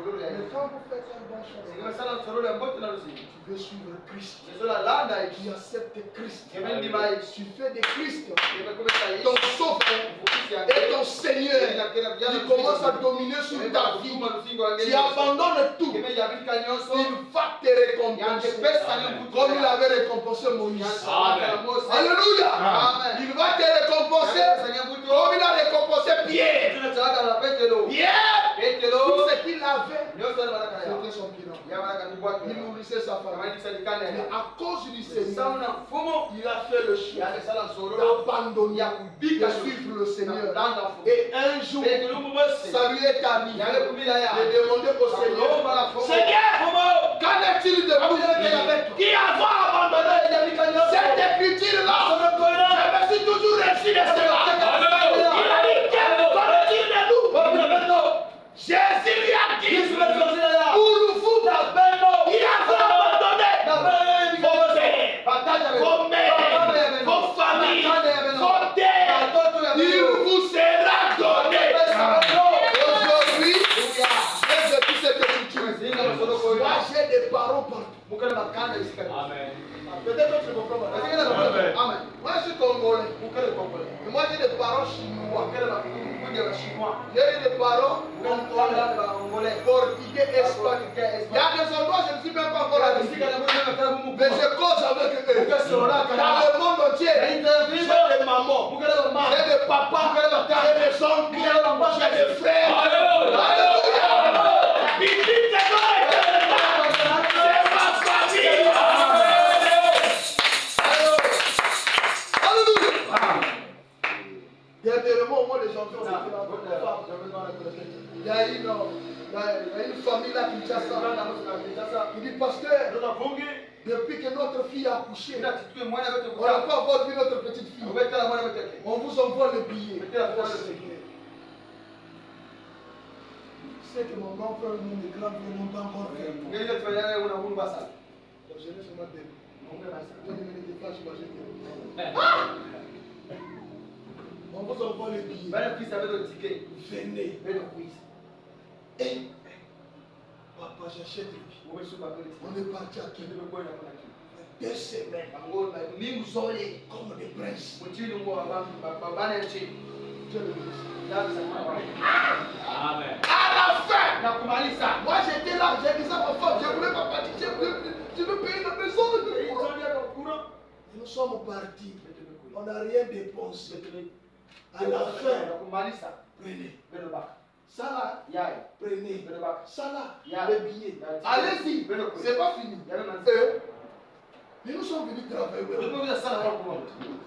Mais quand vous faites un bon choix, tu veux suivre Christ. Tu acceptes Christ. Tu fais de Christ ton sauveur et ton Seigneur. Il commence à dominer sur ta vie. Tu abandonnes tout. Il va te récompenser. Comme il avait récompensé Moïse. Alléluia. Il va te récompenser comme il a récompensé Pierre. Pierre, tout ce qu'il avait, c'était son bilan. Il nourrissait sa famille. Mais à cause du Seigneur, il a fait le choix d'abandonner, de suivre le Seigneur. Et un jour, ça lui est arrivé de demander au Seigneur, Seigneur, qu'en est-il de vous qui avons abandonné cette écriture-là? Je me suis toujours réussi de cela. Il a dit, qu'en est-il de nous? Jésus lui a dit, pour vous, qui avons abandonné vos pères, vos mères, vos familles, vos terres, il vous sera donné. Aujourd'hui, j'ai tout ce que tu veux. Moi, j'ai des paroles partout. Amen. Peut-être que tu comprends. Amen. Moi, je suis congolais. Mais moi, j'ai des paroles chinois. J'ai des paroles congolais, portugais, espagnol. Il y a des endroits, je ne suis même pas encore allé. Mais je cause avec eux. Dans le monde entier, j'ai des mamans, j'ai des papas, j'ai des oncles, j'ai des frères. Alléluia. Dernièrement, au mois de janvier, on a fait la femme. Il y a une famille là qui Kinshasa. Il dit, pasteur, depuis que notre fille a accouché, on n'a pas encore vu notre petite fille. On vous envoie le billet. C'est que mon grand frère, mon grand frère, n'ont pas encore fait. Je n'ai seulement deux. On vous envoie le billet. Venez. Et papa, j'achète le billet. On est parti à Kenya. 2 semaines. Comme des princes. Amen. À la fin, moi j'étais là, j'ai dit ça à ma femme, je ne voulais pas partir, je veux payer la maison. Et nous sommes partis, on n'a rien dépensé. À la fin, prenez. Ça là, prenez. Ça là, le billet. Allez-y, c'est pas fini. Mais nous sommes venus travailler.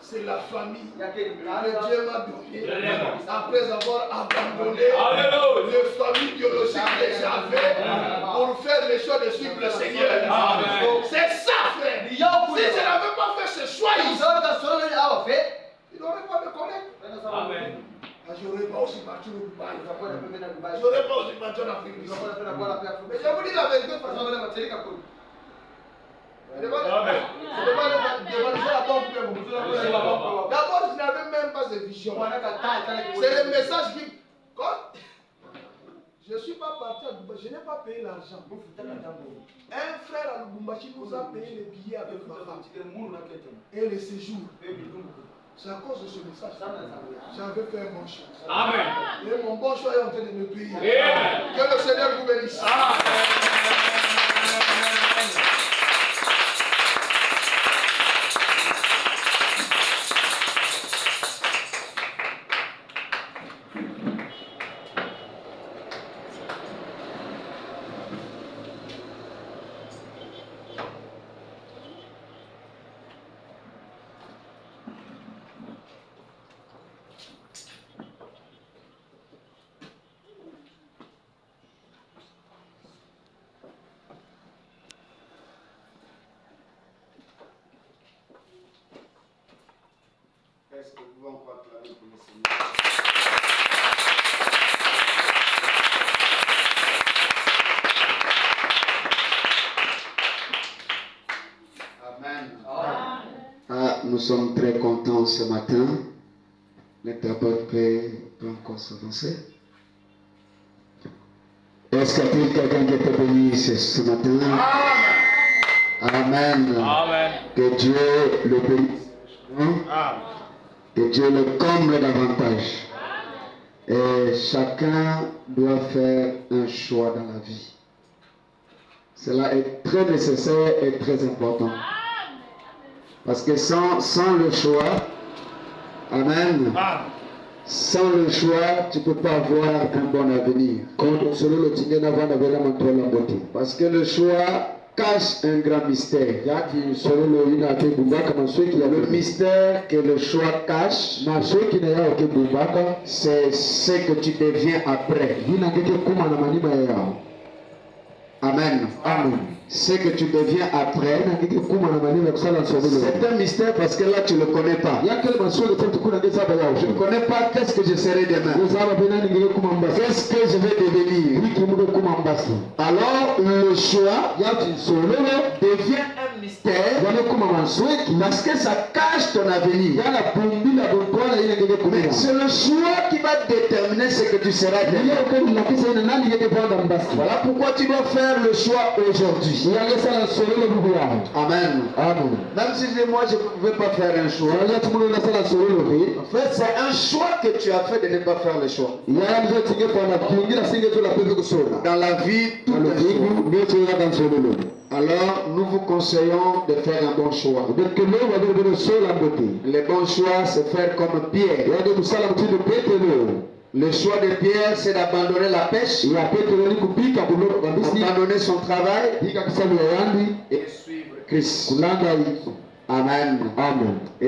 C'est la famille que Dieu m'a donnée après avoir abandonné les familles biologiques que j'avais pour faire les choix de suivre le Seigneur. C'est ça, frère. Si je n'avais pas fait ce choix, il n'aurait pas de connaître. Amen. Je n'aurais pas aussi parti au Dubaï. Je n'aurais pas aussi parti en Afrique. Mais je vous dis la vérité, d'abord, je n'avais même pas de vision. C'est le message qui. Quand je ne suis pas parti à Dubaï, je n'ai pas payé l'argent. Un frère à Lubumbashi nous a payé les billets avec ma femme et les séjours. C'est à cause de ce message. J'avais fait un bon choix. Amen. Et mon bon choix est en train de me payer. Amen. Que le Seigneur vous bénisse. Est-ce que nous pouvons encore acclamer pour le Seigneur? Amen. Nous sommes très contents ce matin. L'interprète peut encore s'avancer. Est-ce qu'il y a quelqu'un qui était béni ce matin? Amen. Amen. Que Dieu le bénisse. Que Dieu le comble davantage. Et chacun doit faire un choix dans la vie. Cela est très nécessaire et très important. Parce que sans le choix, amen, sans le choix, tu ne peux pas avoir un bon avenir. Parce que le choix cache un grand mystère. Le mystère que le choix cache, c'est ce que tu deviens après. Amen. Amen. Ce que tu deviens après, c'est un mystère parce que là tu ne le connais pas. Je ne connais pas qu'est-ce que je serai demain. Qu'est-ce que je vais devenir. Alors le choix devient un mystère parce que ça cache ton avenir. Mais c'est le choix qui va déterminer ce que tu seras demain. Voilà pourquoi tu dois faire le choix aujourd'hui. Amen. Amen. Même si moi je ne pouvais pas faire un choix. En fait, c'est un choix que tu as fait de ne pas faire le choix. Dans la vie, tout est choix. Alors, nous vous conseillons de faire un bon choix. Le bon choix, c'est faire comme Pierre. Le choix de Pierre, c'est d'abandonner la pêche, abandonner son travail et suivre Christ. Amen. Amen.